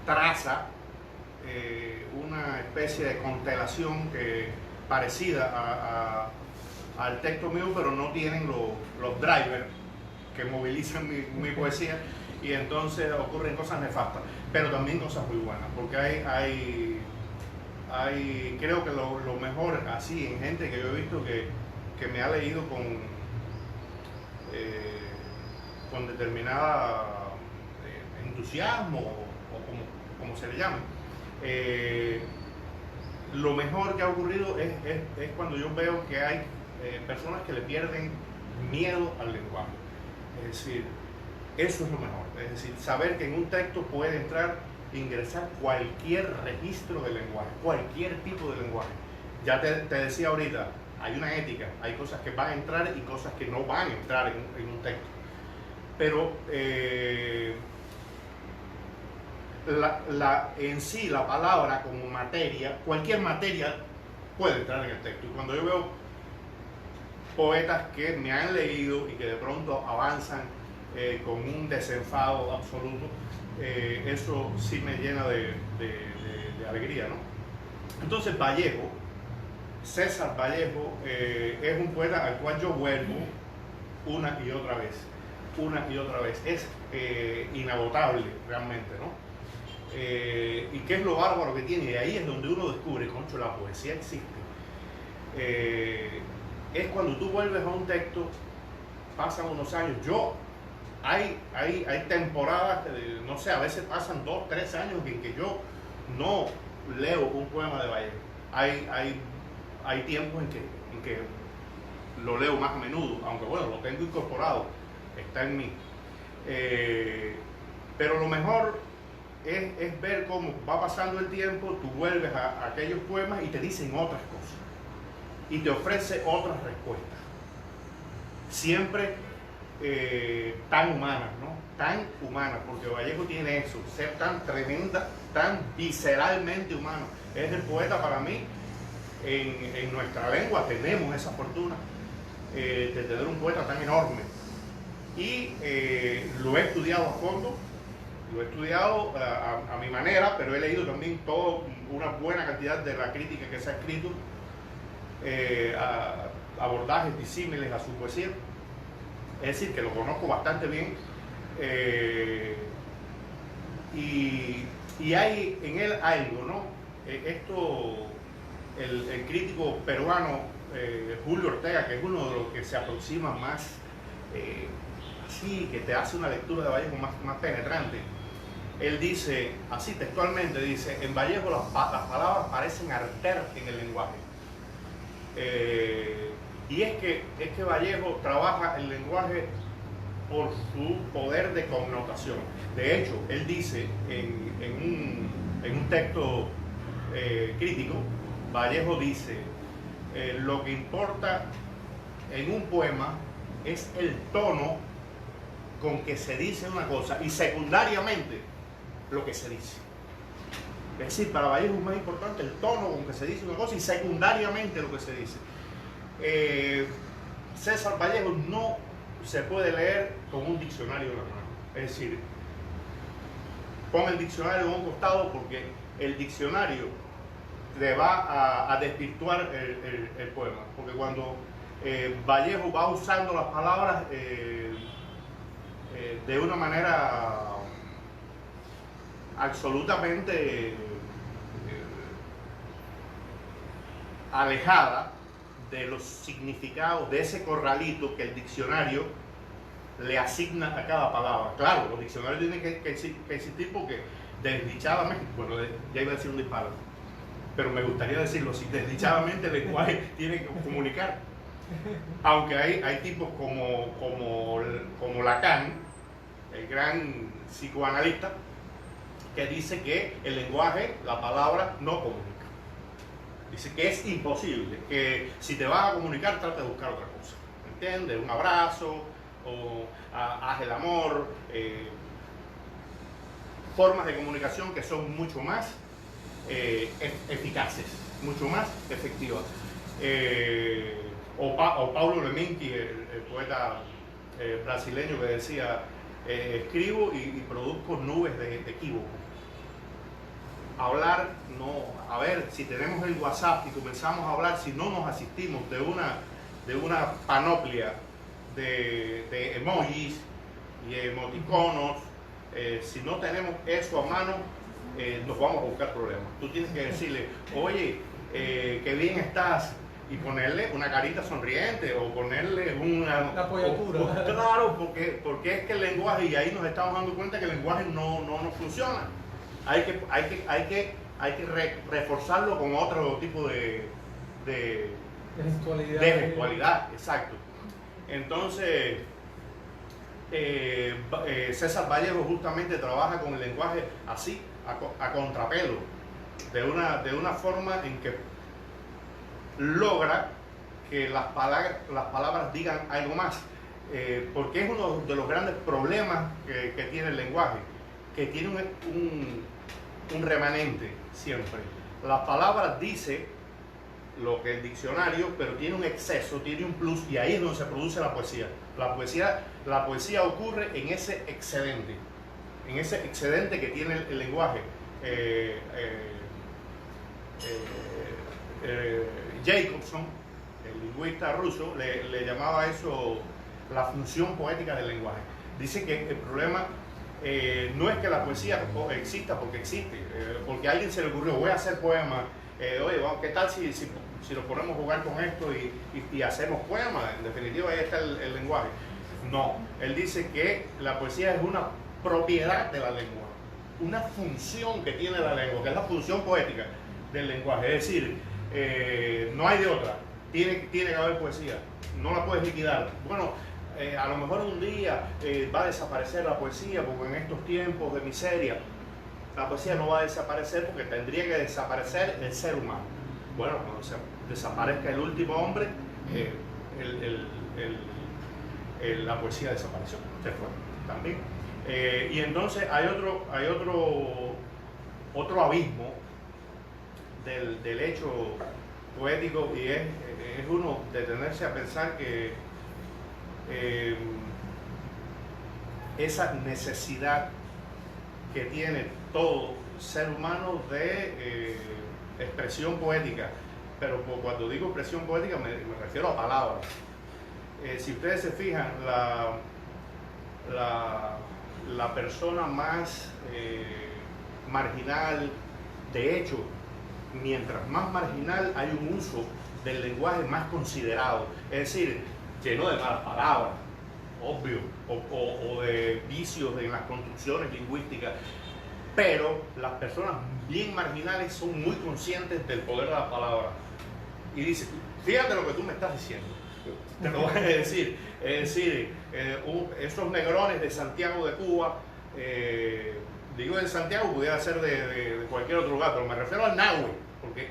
traza una especie de constelación parecida al texto mío, pero no tienen los drivers que movilizan mi poesía, y entonces ocurren cosas nefastas, pero también cosas muy buenas, porque hay creo que lo mejor así en gente que yo he visto que me ha leído con determinada entusiasmo o como se le llame. Lo mejor que ha ocurrido es cuando yo veo que hay personas que le pierden miedo al lenguaje. Es decir, eso es lo mejor. Es decir, saber que en un texto puede entrar, ingresar cualquier registro de lenguaje, cualquier tipo de lenguaje. Ya te decía ahorita, hay una ética, hay cosas que van a entrar y cosas que no van a entrar en un texto. Pero en sí la palabra como materia, cualquier materia puede entrar en el texto. Y cuando yo veo poetas que me han leído y que de pronto avanzan con un desenfado absoluto, eso sí me llena de alegría, ¿no? Entonces Vallejo, César Vallejo, es un poeta al cual yo vuelvo una y otra vez. Es inagotable realmente, ¿no? Y qué es lo bárbaro que tiene, y ahí es donde uno descubre, concho, la poesía existe. Es cuando tú vuelves a un texto, pasan unos años. Hay temporadas, no sé, a veces pasan 2, 3 años en que yo no leo un poema de Vallejo. Hay tiempos en que lo leo más a menudo, aunque bueno, lo tengo incorporado, está en mí. Pero lo mejor es ver cómo va pasando el tiempo, tú vuelves a aquellos poemas y te dicen otras cosas y te ofrece otras respuestas, siempre tan humanas, ¿no? Tan humanas, porque Vallejo tiene eso, ser tan tremenda, tan visceralmente humano. Es el poeta para mí. En nuestra lengua tenemos esa fortuna de tener un poeta tan enorme, y lo he estudiado a fondo, lo he estudiado a mi manera, pero he leído también una buena cantidad de la crítica que se ha escrito, abordajes disímiles a su poesía. Es decir, que lo conozco bastante bien, y hay en él algo, ¿no? El crítico peruano Julio Ortega, que es uno de los que se aproxima más, así, que te hace una lectura de Vallejo más penetrante. Él dice, así textualmente, dice, en Vallejo las palabras parecen arder en el lenguaje. Y es que Vallejo trabaja el lenguaje por su poder de connotación. De hecho, él dice en un texto crítico, Vallejo dice, lo que importa en un poema es el tono con que se dice una cosa y secundariamente lo que se dice. Es decir, para Vallejo es más importante el tono con que se dice una cosa y secundariamente lo que se dice. César Vallejo no se puede leer con un diccionario en la mano. Es decir, pon el diccionario en un costado, porque el diccionario le va a desvirtuar el poema. Porque cuando Vallejo va usando las palabras de una manera absolutamente alejada de los significados de ese corralito que el diccionario le asigna a cada palabra. Claro, los diccionarios tienen que existir porque desdichadamente, bueno, ya iba a decir un disparate, pero me gustaría decirlo así, desdichadamente el lenguaje tiene que comunicar. Aunque hay tipos como Lacan, el gran psicoanalista, que dice que el lenguaje, la palabra, no comunica. Dice que es imposible, que si te vas a comunicar, trata de buscar otra cosa. ¿Entiendes? Un abrazo, o haz el amor, formas de comunicación que son mucho más eficaces, mucho más efectivas. O Paulo Leminski, el poeta brasileño, que decía, escribo y produzco nubes de equívocos. Hablar, no, a ver, si tenemos el WhatsApp y comenzamos a hablar, si no nos asistimos de una panoplia de emojis y emoticonos, si no tenemos eso a mano, nos vamos a buscar problemas. Tú tienes que decirle, oye, qué bien estás, y ponerle una carita sonriente o ponerle una apoyatura. Claro, porque es que el lenguaje, y ahí nos estamos dando cuenta que el lenguaje no funciona. Hay que reforzarlo con otro tipo de gestualidad, exacto. Entonces, César Vallejo justamente trabaja con el lenguaje así, a contrapelo, de una forma en que logra que las palabras digan algo más, porque es uno de los grandes problemas que tiene el lenguaje, que tiene un remanente siempre. Las palabras dicen lo que el diccionario, pero tiene un exceso, tiene un plus, y ahí es donde se produce la poesía. La poesía ocurre en ese excedente que tiene el lenguaje. Jacobson, el lingüista ruso, le llamaba eso la función poética del lenguaje. Dice que el problema no es que la poesía exista porque existe, porque a alguien se le ocurrió, voy a hacer poemas, oye, ¿qué tal si nos ponemos a jugar con esto y hacemos poemas? En definitiva, ahí está el lenguaje. No, él dice que la poesía es una propiedad de la lengua, una función que tiene la lengua, que es la función poética del lenguaje. Es decir, no hay de otra, tiene que haber poesía, no la puedes liquidar. Bueno, a lo mejor un día va a desaparecer la poesía, porque en estos tiempos de miseria la poesía no va a desaparecer, porque tendría que desaparecer el ser humano. Bueno, cuando desaparezca el último hombre, la poesía desapareció, se fue también. Y entonces hay otro abismo del hecho poético, y es uno detenerse a pensar que esa necesidad que tiene todo ser humano de expresión poética, pero cuando digo expresión poética me refiero a palabras. Si ustedes se fijan, la persona más marginal, de hecho, mientras más marginal hay un uso del lenguaje más considerado, es decir, lleno de malas palabras, obvio, o de vicios en las construcciones lingüísticas, pero las personas bien marginales son muy conscientes del poder de las palabras. Y dice, fíjate lo que tú me estás diciendo, te lo voy a decir. Es decir, esos negrones de Santiago de Cuba, digo de Santiago, pudiera ser de cualquier otro lugar, pero me refiero al nahue, porque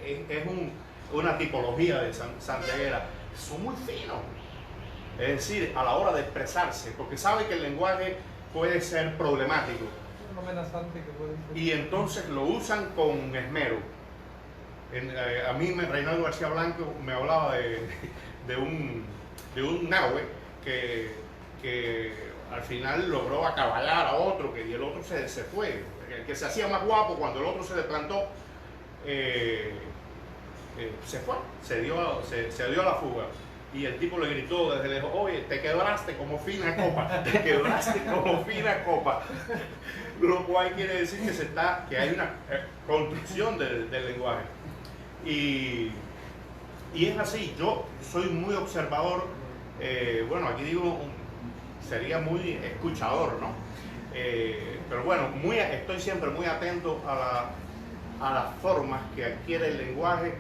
es una tipología de santiaguera. Son muy finos, es decir, a la hora de expresarse, porque sabe que el lenguaje puede ser problemático. Amenazante que puede ser. Y entonces lo usan con esmero. A mí Reinaldo García Blanco me hablaba de un nahue que al final logró acaballar a otro, y el otro se fue. El que se hacía más guapo cuando el otro se desplantó, se fue, se dio a la fuga. Y el tipo le gritó desde lejos, oye, te quebraste como fina copa, te quebraste como fina copa. Lo cual quiere decir que hay una construcción del lenguaje. Y es así, yo soy muy observador, bueno, aquí digo, sería muy escuchador, ¿no? Pero bueno, estoy siempre muy atento a las formas que adquiere el lenguaje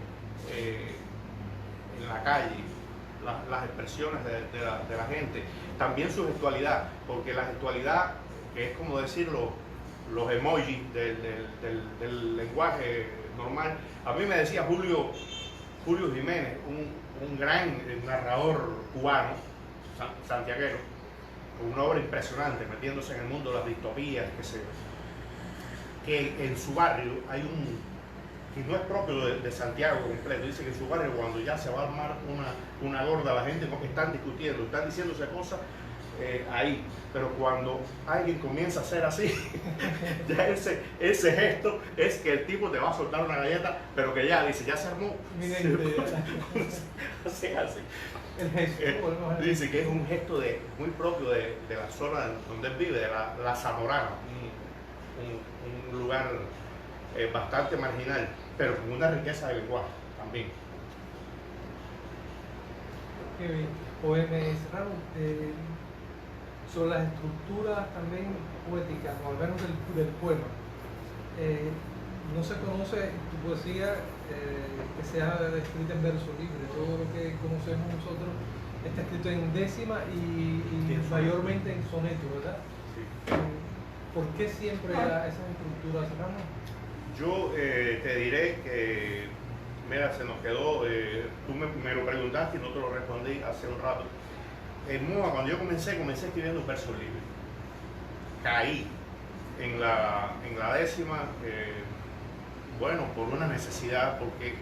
en la calle, las expresiones de la gente, también su gestualidad, porque la gestualidad, que es como decir los emojis del lenguaje normal. A mí me decía Julio Jiménez, un gran narrador cubano, santiaguero, con una obra impresionante, metiéndose en el mundo de las distopías, que en su barrio hay que no es propio de Santiago completo. Dice que en su barrio, cuando ya se va a armar una gorda, la gente, porque están discutiendo, están diciéndose cosas ahí, pero cuando alguien comienza a hacer así, ya ese gesto es que el tipo te va a soltar una galleta, pero que ya dice, ya se armó. Así. El gesto, dice que es un gesto muy propio de la zona donde él vive, de la Zamorana, un lugar bastante marginal, pero con una riqueza de lenguaje también. Qué bien. O.M. Serrano, sobre las estructuras también poéticas, o al menos del poema. No se conoce tu poesía que sea escrita en verso libre. Todo lo que conocemos nosotros está escrito en décima y mayormente en soneto, ¿verdad? Sí. ¿Por qué siempre esas estructuras, Serrano? Yo te diré que, mira, se nos quedó, tú me lo preguntaste y no te lo respondí hace un rato. En MOA, cuando yo comencé escribiendo versos libres. Caí en la décima, bueno, por una necesidad, porque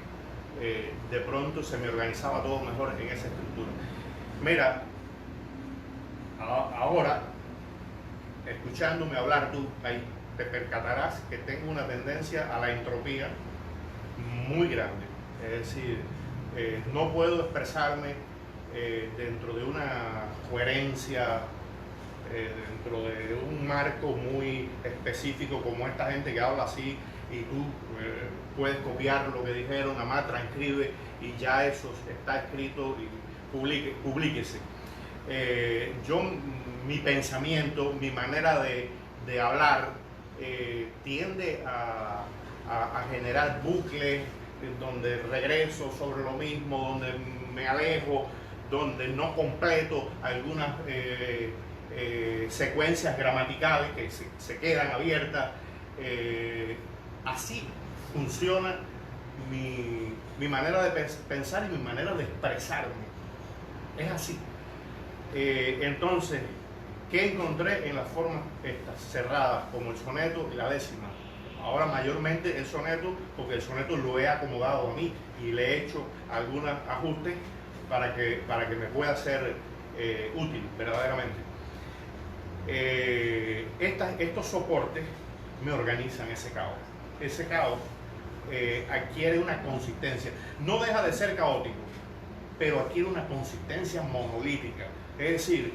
de pronto se me organizaba todo mejor en esa estructura. Mira, ahora, escuchándome hablar tú, ahí te percatarás que tengo una tendencia a la entropía muy grande. Es decir, no puedo expresarme dentro de una coherencia, dentro de un marco muy específico como esta gente que habla así y tú puedes copiar lo que dijeron, nada más transcribe y ya eso está escrito y publíquese. Mi pensamiento, mi manera de hablar tiende a generar bucles donde regreso sobre lo mismo, donde me alejo, donde no completo algunas secuencias gramaticales que se quedan abiertas. Así funciona mi manera de pensar y mi manera de expresarme. Es así. Entonces, ¿qué encontré en las formas estas cerradas, como el soneto y la décima? Ahora mayormente el soneto, porque el soneto lo he acomodado a mí y le he hecho algunos ajustes para que me pueda ser útil verdaderamente. Estos soportes me organizan ese caos. Ese caos adquiere una consistencia. No deja de ser caótico, pero adquiere una consistencia monolítica. Es decir,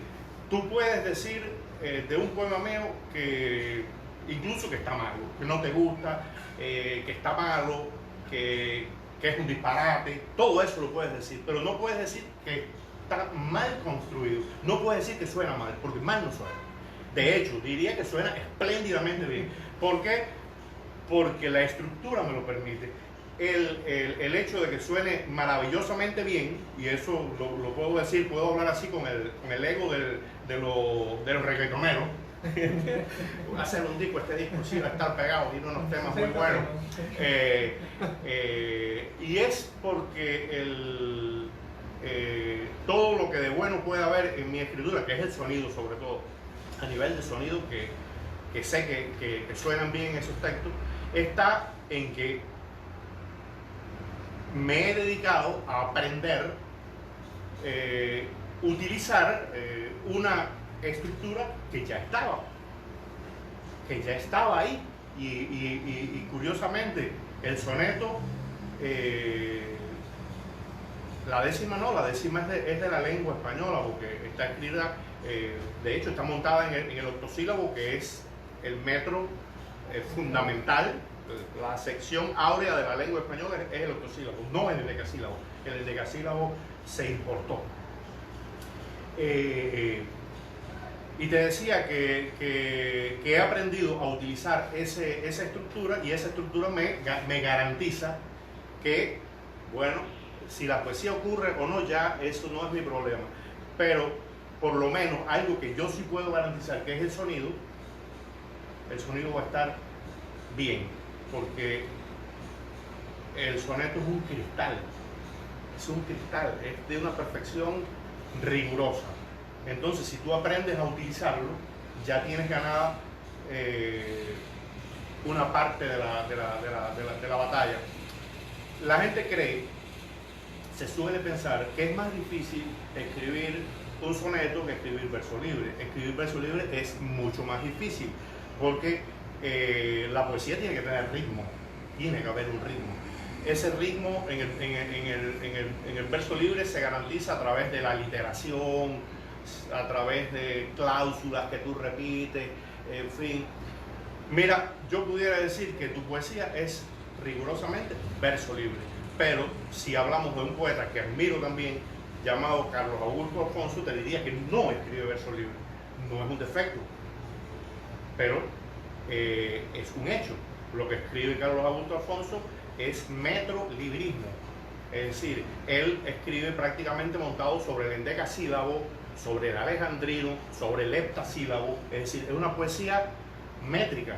tú puedes decir de un poema mío que incluso que está malo, que no te gusta, que está malo, que es un disparate, todo eso lo puedes decir, pero no puedes decir que está mal construido, no puedes decir que suena mal, porque mal no suena. De hecho, diría que suena espléndidamente bien. ¿Por qué? Porque la estructura me lo permite. El hecho de que suene maravillosamente bien, y eso lo puedo decir, puedo hablar así con el ego de los reggaetoneros. Hacer un disco, este disco sí va a estar pegado, tiene unos temas muy buenos. Y es porque todo lo que de bueno puede haber en mi escritura, que es el sonido sobre todo, a nivel de sonido que sé que suenan bien esos textos, está en que me he dedicado a aprender utilizar una estructura que ya estaba ahí y curiosamente el soneto, la décima no, la décima es de la lengua española porque está escrita, de hecho está montada en el octosílabo, que es el metro fundamental. La sección áurea de la lengua española es el octosílabo, no el endecasílabo. El endecasílabo se importó. Y te decía que he aprendido a utilizar esa estructura, y esa estructura me garantiza que, bueno, si la poesía ocurre o no, ya eso no es mi problema. Pero por lo menos algo que yo sí puedo garantizar, que es el sonido va a estar bien, porque el soneto es un cristal, es de una perfección rigurosa. Entonces, si tú aprendes a utilizarlo, ya tienes ganada una parte de la batalla. La gente cree, se suele pensar que es más difícil escribir un soneto que escribir verso libre. Escribir verso libre es mucho más difícil, porque la poesía tiene que tener ritmo, tiene que haber un ritmo. Ese ritmo en el verso libre se garantiza a través de la literación, a través de cláusulas que tú repites, en fin. Mira, yo pudiera decir que tu poesía es rigurosamente verso libre, pero si hablamos de un poeta que admiro también, llamado Carlos Augusto Alfonso, te diría que no escribe verso libre. No es un defecto, pero es un hecho. Lo que escribe Carlos Augusto Alfonso es metrolibrismo. Es decir, él escribe prácticamente montado sobre el endecasílabo, sobre el alejandrino, sobre el heptasílabo. Es decir, es una poesía métrica,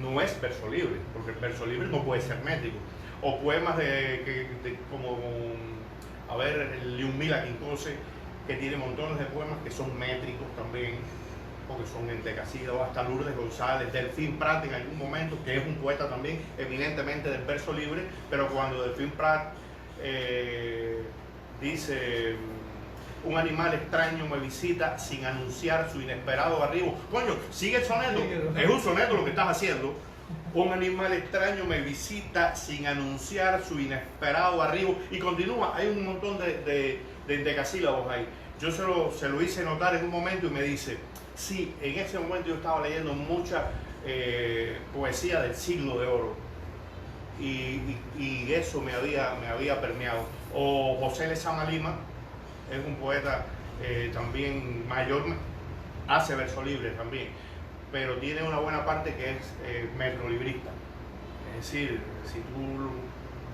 no es verso libre, porque el verso libre no puede ser métrico. O poemas como, a ver, Liumila Quincose, que tiene montones de poemas que son métricos también, o que son endecasílabos, hasta Lourdes González, Delfín Prat en algún momento, que es un poeta también eminentemente del verso libre, pero cuando Delfín Prat dice: un animal extraño me visita sin anunciar su inesperado arribo. Coño, sigue el soneto. Es un soneto lo que estás haciendo. Un animal extraño me visita sin anunciar su inesperado arribo. Y continúa, hay un montón de endecasílabos ahí. Yo se lo hice notar en un momento y me dice: sí, en ese momento yo estaba leyendo mucha poesía del siglo de oro. Y eso me había permeado. O José Lezama Lima es un poeta también mayor, hace verso libre también, pero tiene una buena parte que es metrolibrista. Es decir, si tú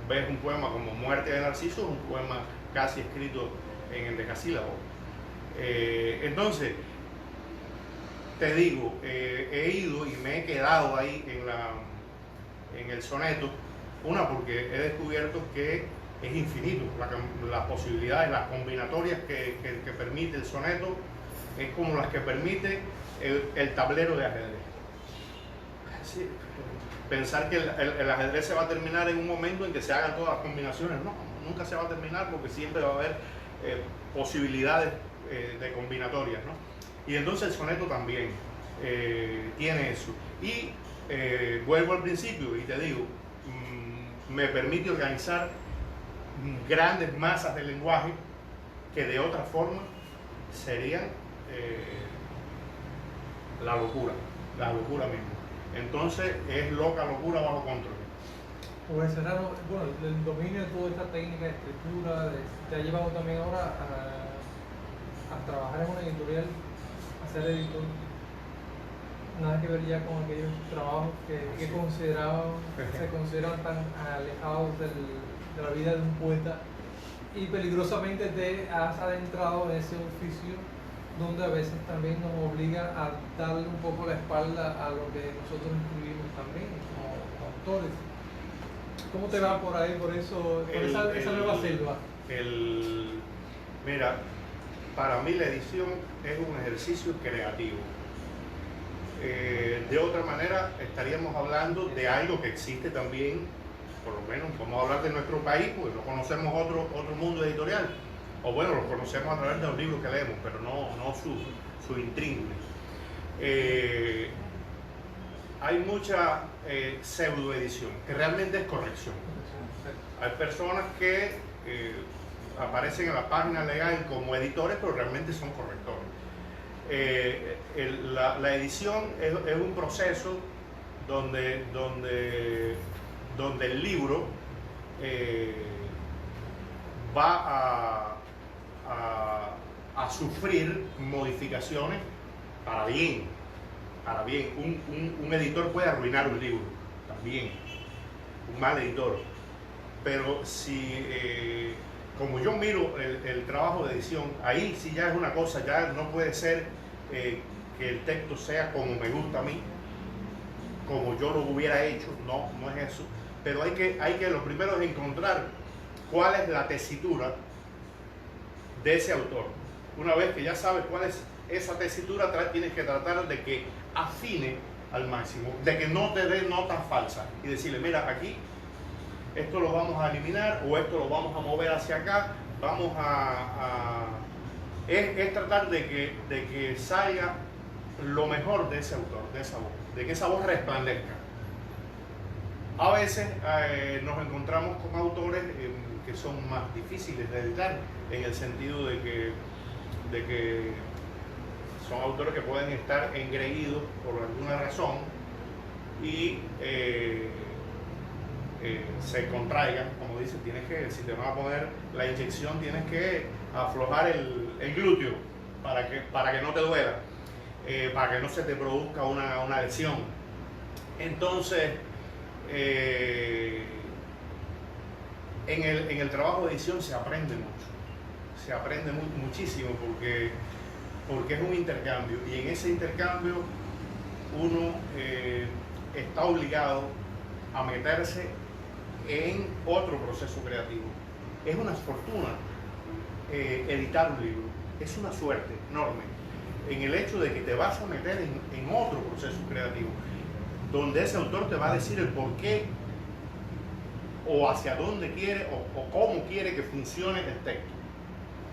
ves un poema como Muerte de Narciso, es un poema casi escrito en endecasílabo. Entonces, te digo, he ido y me he quedado ahí en el soneto. Una, porque he descubierto que es infinito, las posibilidades, las combinatorias que permite el soneto es como las que permite el tablero de ajedrez. Sí, pensar que el ajedrez se va a terminar en un momento en que se hagan todas las combinaciones, no, nunca se va a terminar, porque siempre va a haber posibilidades de combinatorias, ¿no? Y entonces el soneto también tiene eso. Y vuelvo al principio y te digo, me permite organizar grandes masas de lenguaje que de otra forma serían la locura misma. Entonces es loca locura bajo control. Pues Serrano, bueno, el dominio de toda esta técnica de escritura te ha llevado también ahora a trabajar en una editorial, a ser editor. Nada que ver ya con aquellos trabajos que se consideran tan alejados de la vida de un poeta, y peligrosamente te has adentrado en ese oficio donde a veces también nos obliga a darle un poco la espalda a lo que nosotros escribimos también como autores. ¿Cómo te va por ahí, por esa nueva selva? Mira, para mí la edición es un ejercicio creativo. De otra manera estaríamos hablando de algo que existe también, por lo menos vamos a hablar de nuestro país, porque no conocemos otro mundo editorial, o bueno, lo conocemos a través de los libros que leemos, pero no su intríngulis. Hay mucha pseudoedición, que realmente es corrección. Hay personas que aparecen en la página legal como editores, pero realmente son correctores. La edición es un proceso donde el libro va a sufrir modificaciones para bien. Un editor puede arruinar un libro también, un mal editor, pero si como yo miro el trabajo de edición, ahí sí ya es una cosa, ya no puede ser que el texto sea como me gusta a mí, como yo lo hubiera hecho, no es eso, pero hay que lo primero es encontrar cuál es la tesitura de ese autor. Una vez que ya sabes cuál es esa tesitura, tienes que tratar de que afine al máximo, de que no te dé notas falsas y decirle: mira, aquí esto lo vamos a eliminar, o esto lo vamos a mover hacia acá, vamos es tratar de que salga lo mejor de ese autor, de esa voz, de que esa voz resplandezca. A veces nos encontramos con autores que son más difíciles de editar, en el sentido de que son autores que pueden estar engreídos por alguna razón y se contraigan, como dice, tienes que, si te van a poner la inyección, tienes que aflojar el glúteo para que no te duela, para que no se te produzca una lesión. Entonces, en el trabajo de edición se aprende mucho, se aprende muchísimo porque es un intercambio, y en ese intercambio uno está obligado a meterse en otro proceso creativo. Es una fortuna editar un libro, es una suerte enorme en el hecho de que te vas a meter en otro proceso creativo, donde ese autor te va a decir el por qué o hacia dónde quiere o cómo quiere que funcione el texto.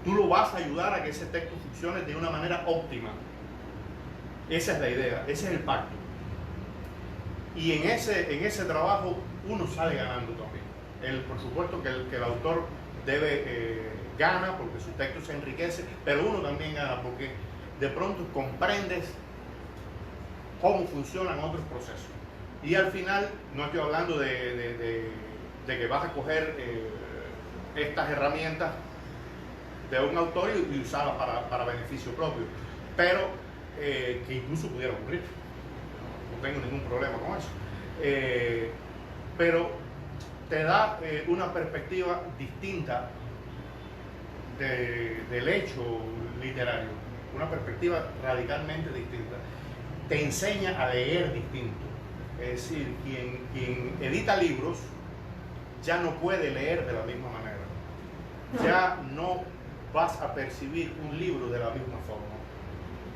Tú lo vas a ayudar a que ese texto funcione de una manera óptima. Esa es la idea, ese es el pacto. Y en ese trabajo uno sale ganando también. Por supuesto que el autor gana porque su texto se enriquece, pero uno también gana porque de pronto comprendes cómo funcionan otros procesos. Y al final, no estoy hablando de que vas a coger estas herramientas de un autor y usarlas para beneficio propio, pero que incluso pudiera ocurrir. No tengo ningún problema con eso. Pero te da una perspectiva distinta del hecho literario, una perspectiva radicalmente distinta. Te enseña a leer distinto. Es decir, quien edita libros ya no puede leer de la misma manera. Ya no vas a percibir un libro de la misma forma.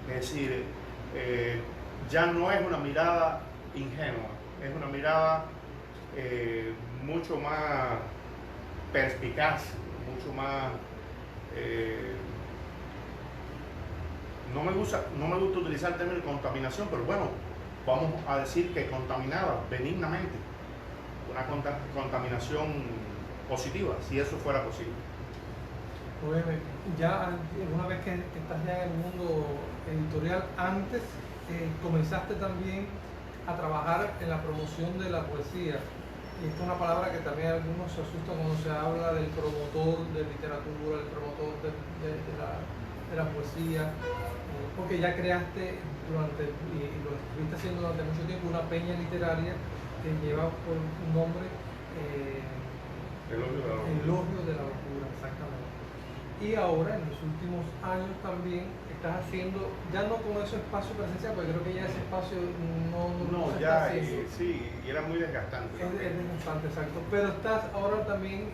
Es decir, ya no es una mirada ingenua, es una mirada mucho más perspicaz, mucho más... no me gusta utilizar el término contaminación, pero bueno, vamos a decir que contaminada benignamente, una contaminación positiva, si eso fuera posible. Pues ya una vez que estás ya en el mundo editorial, antes comenzaste también a trabajar en la promoción de la poesía. Y esta es una palabra que también a algunos se asustan cuando se habla del promotor de literatura, el promotor de la poesía, porque ya creaste y lo estuviste haciendo durante mucho tiempo, una peña literaria que lleva por nombre Elogio de la Locura, exactamente. Y ahora, en los últimos años también, estás haciendo, ya no con ese espacio presencial, porque creo que ya ese espacio no se ya, está haciendo. sí, y era muy desgastante. Es desgastante, exacto. Pero estás ahora también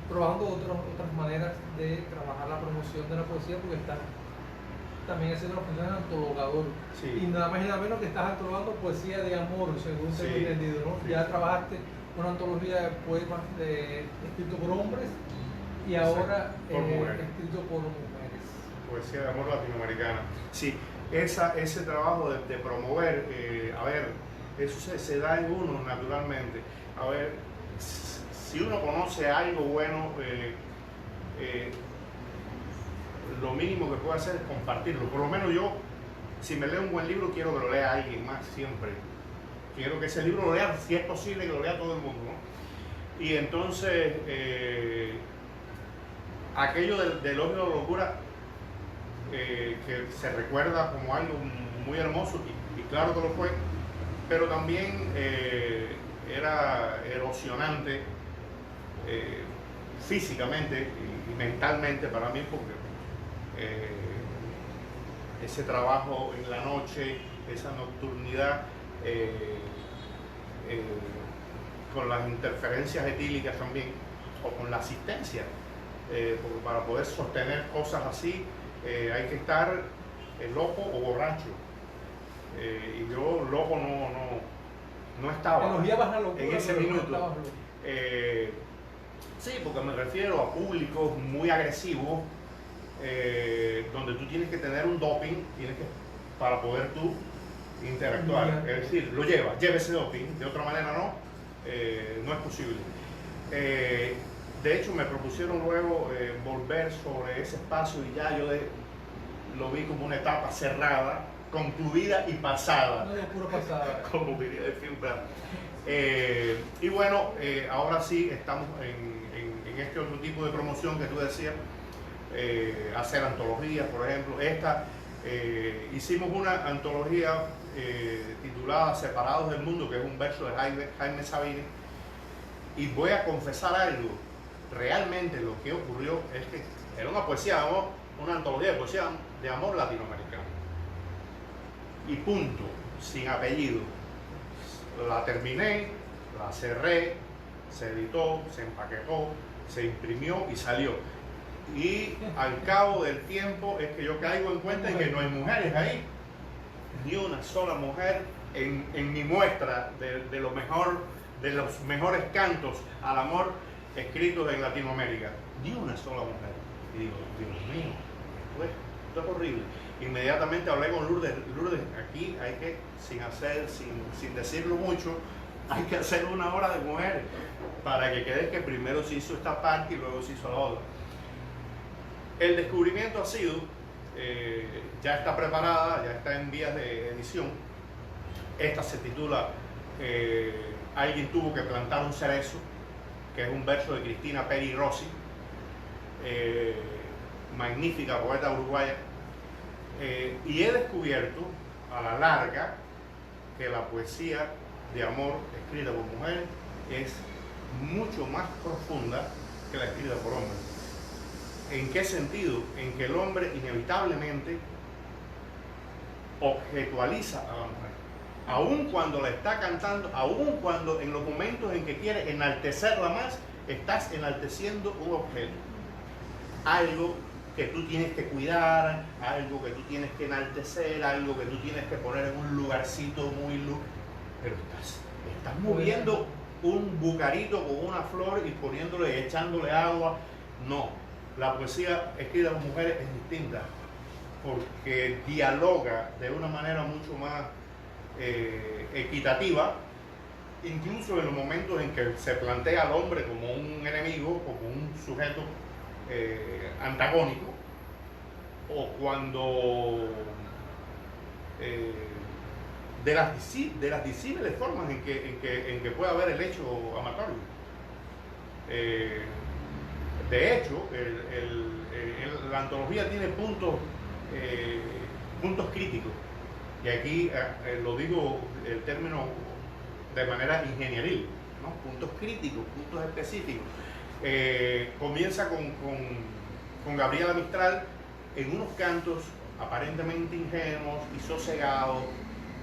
probando otras maneras de trabajar la promoción de la poesía, porque estás también haciendo una función de antologador. Sí. Y nada más y nada menos que estás antologando poesía de amor, según tengo entendido, ¿no? Sí. Ya trabajaste una antología de poemas escritos por hombres y ahora escrito por mujeres. Poesía de amor latinoamericana. Sí, ese trabajo de promover, a ver, eso se da en uno naturalmente. A ver, si uno conoce algo bueno, lo mínimo que puedo hacer es compartirlo. Por lo menos yo, si me leo un buen libro, quiero que lo lea alguien más siempre. Quiero que ese libro lo lea, si es posible, que lo lea todo el mundo, ¿no? Y entonces, aquello del Elogio de la Locura, que se recuerda como algo muy hermoso, y claro que lo fue, pero también era erosionante físicamente y mentalmente para mí, porque ese trabajo en la noche, esa nocturnidad, con las interferencias etílicas también, o con la asistencia, porque para poder sostener cosas así hay que estar loco o borracho, y yo loco no estaba en ese minuto. Sí, porque me refiero a públicos muy agresivos, donde tú tienes que tener un doping, para poder tú interactuar. Es decir, lleva ese doping, de otra manera no es posible. De hecho, me propusieron luego volver sobre ese espacio, y ya yo lo vi como una etapa cerrada, concluida y pasada. No, puro pasada. Como diría el film. Y bueno, ahora sí estamos en este otro tipo de promoción que tú decías, hacer antologías, por ejemplo. Hicimos una antología titulada Separados del Mundo, que es un verso de Jaime Sabines, y voy a confesar algo. Realmente lo que ocurrió es que era una poesía de amor, una antología de poesía de amor latinoamericano, y punto, sin apellido. La terminé, la cerré, se editó, se empaquetó, se imprimió y salió. Y al cabo del tiempo es que yo caigo en cuenta de que no hay mujeres ahí, ni una sola mujer en mi muestra de lo mejor, de los mejores cantos al amor escritos en Latinoamérica, ni una sola mujer. Y digo, Dios mío, esto es horrible. Inmediatamente hablé con Lourdes. Lourdes, aquí hay que, sin decirlo mucho, hay que hacer una hora de mujeres para que quede que primero se hizo esta parte y luego se hizo la otra. El descubrimiento ha sido, ya está preparada, ya está en vías de edición. Esta se titula Alguien tuvo que plantar un cerezo, que es un verso de Cristina Peri Rossi, magnífica poeta uruguaya. Y he descubierto a la larga que la poesía de amor escrita por mujeres es mucho más profunda que la escrita por hombres. ¿En qué sentido? En que el hombre inevitablemente objetualiza a la mujer, aun cuando la está cantando, aun cuando en los momentos en que quiere enaltecerla más, estás enalteciendo un objeto, algo que tú tienes que cuidar, algo que tú tienes que enaltecer, algo que tú tienes que poner en un lugarcito muy pero estás moviendo un bucarito con una flor y poniéndole, echándole agua. No, la poesía escrita por mujeres es distinta, porque dialoga de una manera mucho más equitativa, incluso en los momentos en que se plantea al hombre como un enemigo, como un sujeto antagónico, o cuando de las disímiles formas en que puede haber el hecho amatorio. De hecho, la antología tiene puntos críticos, y aquí lo digo el término de manera ingenieril, ¿no? Puntos críticos, puntos específicos. Comienza con Gabriela Mistral en unos cantos aparentemente ingenuos y sosegados,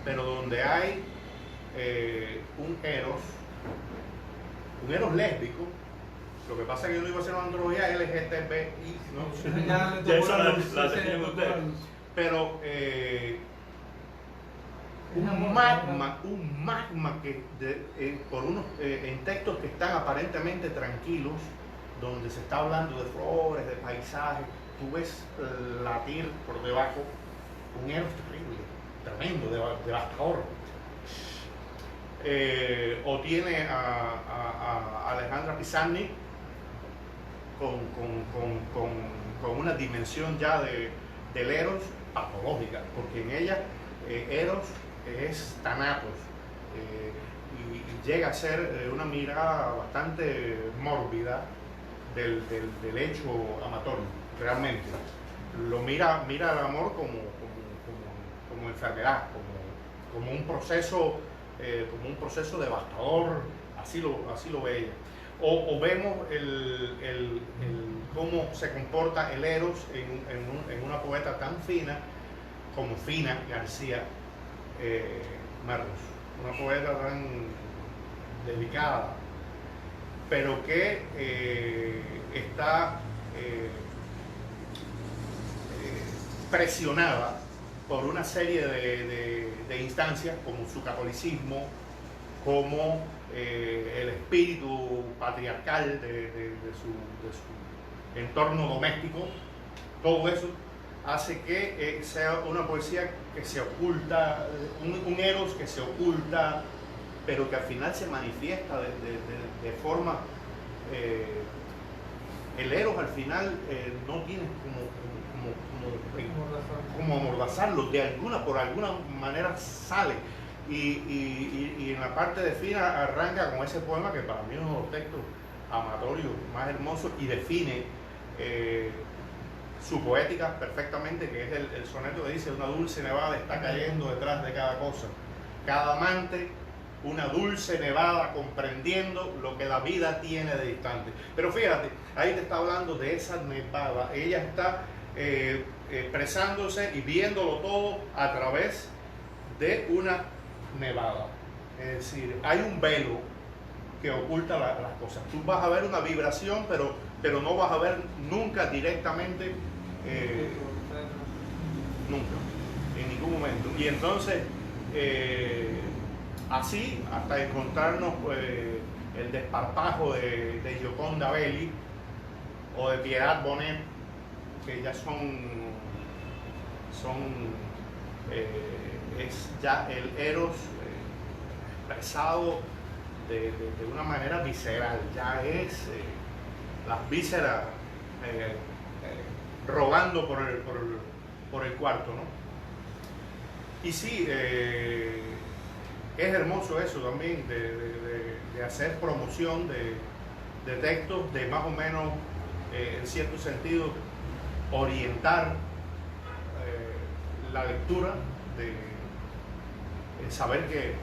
pero donde hay un eros lésbico. Lo que pasa es que yo no iba a hacer una antología LGTBI, ¿no? Ya eso la tenían ustedes. Pero un magma que por unos en textos que están aparentemente tranquilos, donde se está hablando de flores, de paisajes, tú ves latir por debajo un eros terrible, tremendo, devastador. O tiene a Alejandra Pizarnik con una dimensión ya del eros patológica, porque en ella eros es Thanatos, y llega a ser una mirada bastante mórbida del hecho amatorio. Realmente lo mira el amor como enfermedad, como un proceso devastador. Así lo ve ella. O vemos cómo se comporta el eros en una poeta tan fina como Fina García Merlos, una poeta tan delicada, pero que está presionada por una serie de instancias, como su catolicismo, como el espíritu patriarcal de su entorno doméstico. Todo eso hace que sea una poesía que se oculta, un eros que se oculta, pero que al final se manifiesta de forma el Eros al final no tienes como amordazarlo, por alguna manera sale. Y en la parte de Fina arranca con ese poema que para mí es uno de los textos amatorios más hermosos y define su poética perfectamente, que es el soneto que dice: una dulce nevada está cayendo detrás de cada cosa, cada amante una dulce nevada comprendiendo lo que la vida tiene de distante. Pero fíjate, ahí te está hablando de esa nevada. Ella está expresándose y viéndolo todo a través de una nevada. Es decir, hay un velo que oculta las cosas. Tú vas a ver una vibración, pero no vas a ver nunca directamente, nunca, en ningún momento. Y entonces, así, hasta encontrarnos el desparpajo de Gioconda Belli o de Pierre Bonet, que ya es ya el Eros expresado de una manera visceral, ya es las vísceras rogando por el cuarto, ¿no? Y sí, es hermoso eso también, de hacer promoción de textos, de más o menos, en cierto sentido, orientar la lectura, de saber que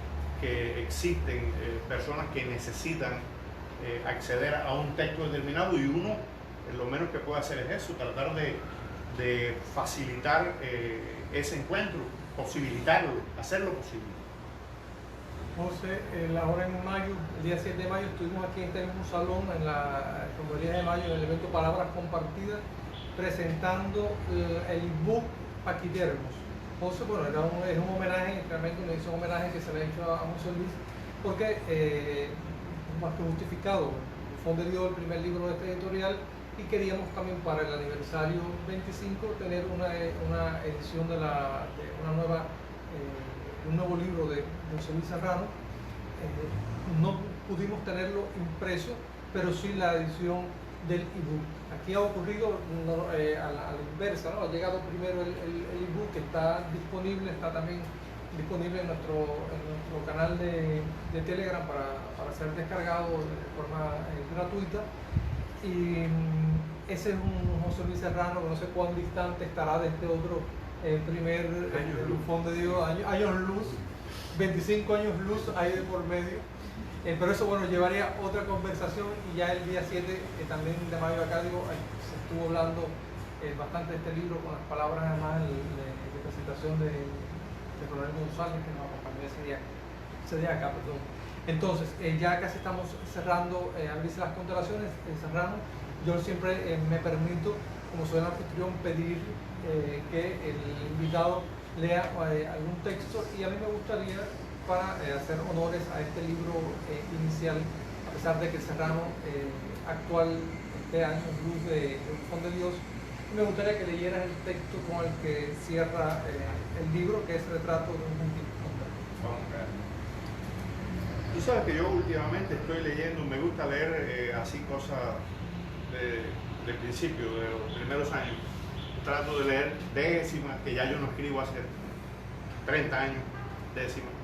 existen personas que necesitan acceder a un texto determinado, y uno lo menos que puede hacer es eso, tratar de facilitar ese encuentro, posibilitarlo, hacerlo posible. José, ahora en mayo, el día 7 de mayo, estuvimos aquí en este mismo salón, en la Romería de Mayo, en el evento Palabras Compartidas, presentando el ebook Paquidermos. José, bueno, es un homenaje, realmente una edición homenaje que se le ha hecho a José Luis, porque más que justificado, Fondo dio el primer libro de este editorial, y queríamos también para el aniversario 25 tener una edición de un nuevo libro de José Luis Serrano. No pudimos tenerlo impreso, pero sí la edición del ebook. Aquí ha ocurrido a la inversa, ¿no? Ha llegado primero el ebook, que está también disponible en nuestro canal de Telegram para ser descargado de forma gratuita. Y ese es un José Luis Serrano que no sé cuán distante estará de este otro primer Fondo de Dios, años luz, 25 años luz hay de por medio. Pero eso, bueno, llevaría otra conversación, y ya el día 7 también de mayo acá, se estuvo hablando bastante de este libro, con las palabras además de presentación de Ronald González, que nos acompañó ese día acá, perdón. Entonces, ya casi estamos cerrando, abrirse las constelaciones, Serrano. Yo siempre me permito, como soy el anfitrión, pedir que el invitado lea algún texto, y a mí me gustaría, para hacer honores a este libro inicial, a pesar de que Serrano actual este año Luz de Fondo de Dios, me gustaría que leyeras el texto con el que cierra el libro, que es Retrato de un Juntito. Tú sabes que yo últimamente estoy leyendo, me gusta leer así cosas del principio, de los primeros años. Trato de leer décimas, que ya yo no escribo hace 30 años, décimas.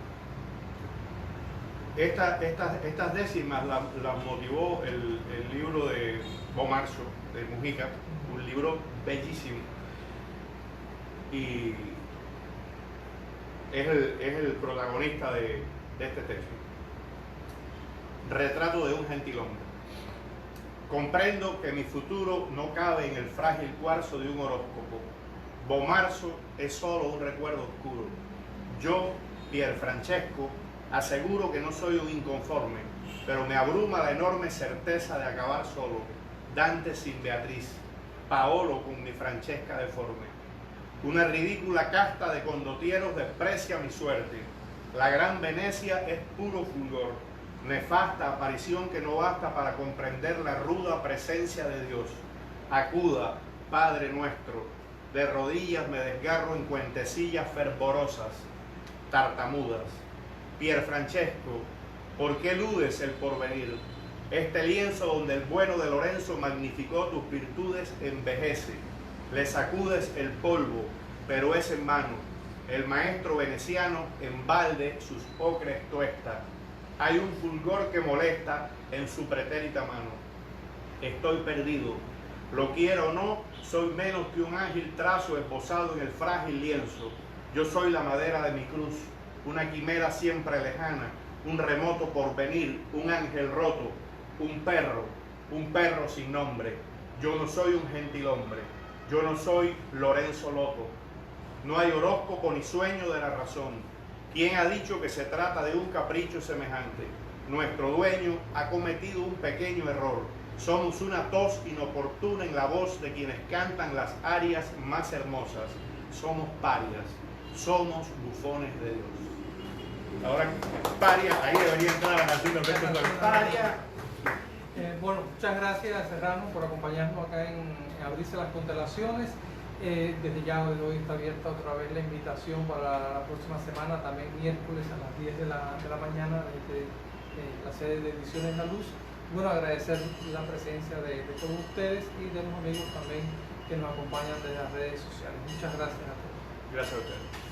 Estas décimas las motivó el libro de Bomarzo, de Mujica, un libro bellísimo. Y es el protagonista de este texto. Retrato de un gentilhombre. Comprendo que mi futuro no cabe en el frágil cuarzo de un horóscopo. Bomarzo es solo un recuerdo oscuro. Yo, Pierfrancesco, aseguro que no soy un inconforme, pero me abruma la enorme certeza de acabar solo. Dante sin Beatriz, Paolo con mi Francesca deforme. Una ridícula casta de condotieros desprecia mi suerte. La gran Venecia es puro fulgor. Nefasta aparición que no basta para comprender la ruda presencia de Dios. Acuda, Padre nuestro, de rodillas me desgarro en cuentecillas fervorosas, tartamudas. Pierfrancesco, ¿por qué eludes el porvenir? Este lienzo donde el bueno de Lorenzo magnificó tus virtudes envejece. Le sacudes el polvo, pero es en mano. El maestro veneciano en balde sus ocres tuesta. Hay un fulgor que molesta en su pretérita mano. Estoy perdido. Lo quiero o no, soy menos que un ágil trazo esbozado en el frágil lienzo. Yo soy la madera de mi cruz, una quimera siempre lejana, un remoto porvenir, un ángel roto, un perro sin nombre. Yo no soy un gentilhombre, yo no soy Lorenzo Loto. No hay horóscopo ni sueño de la razón. ¿Quién ha dicho que se trata de un capricho semejante? Nuestro dueño ha cometido un pequeño error. Somos una tos inoportuna en la voz de quienes cantan las arias más hermosas. Somos parias, somos bufones de Dios. Ahora, paria, ahí debería entrar la canción de paria. Bueno, muchas gracias, Serrano, por acompañarnos acá en Abrirse las Constelaciones. Desde ya hoy está abierta otra vez la invitación para la próxima semana, también miércoles a las 10 de la mañana desde la sede de Ediciones La Luz. Bueno, agradecer la presencia de todos ustedes y de los amigos también que nos acompañan desde las redes sociales. Muchas gracias a todos. Gracias a ustedes.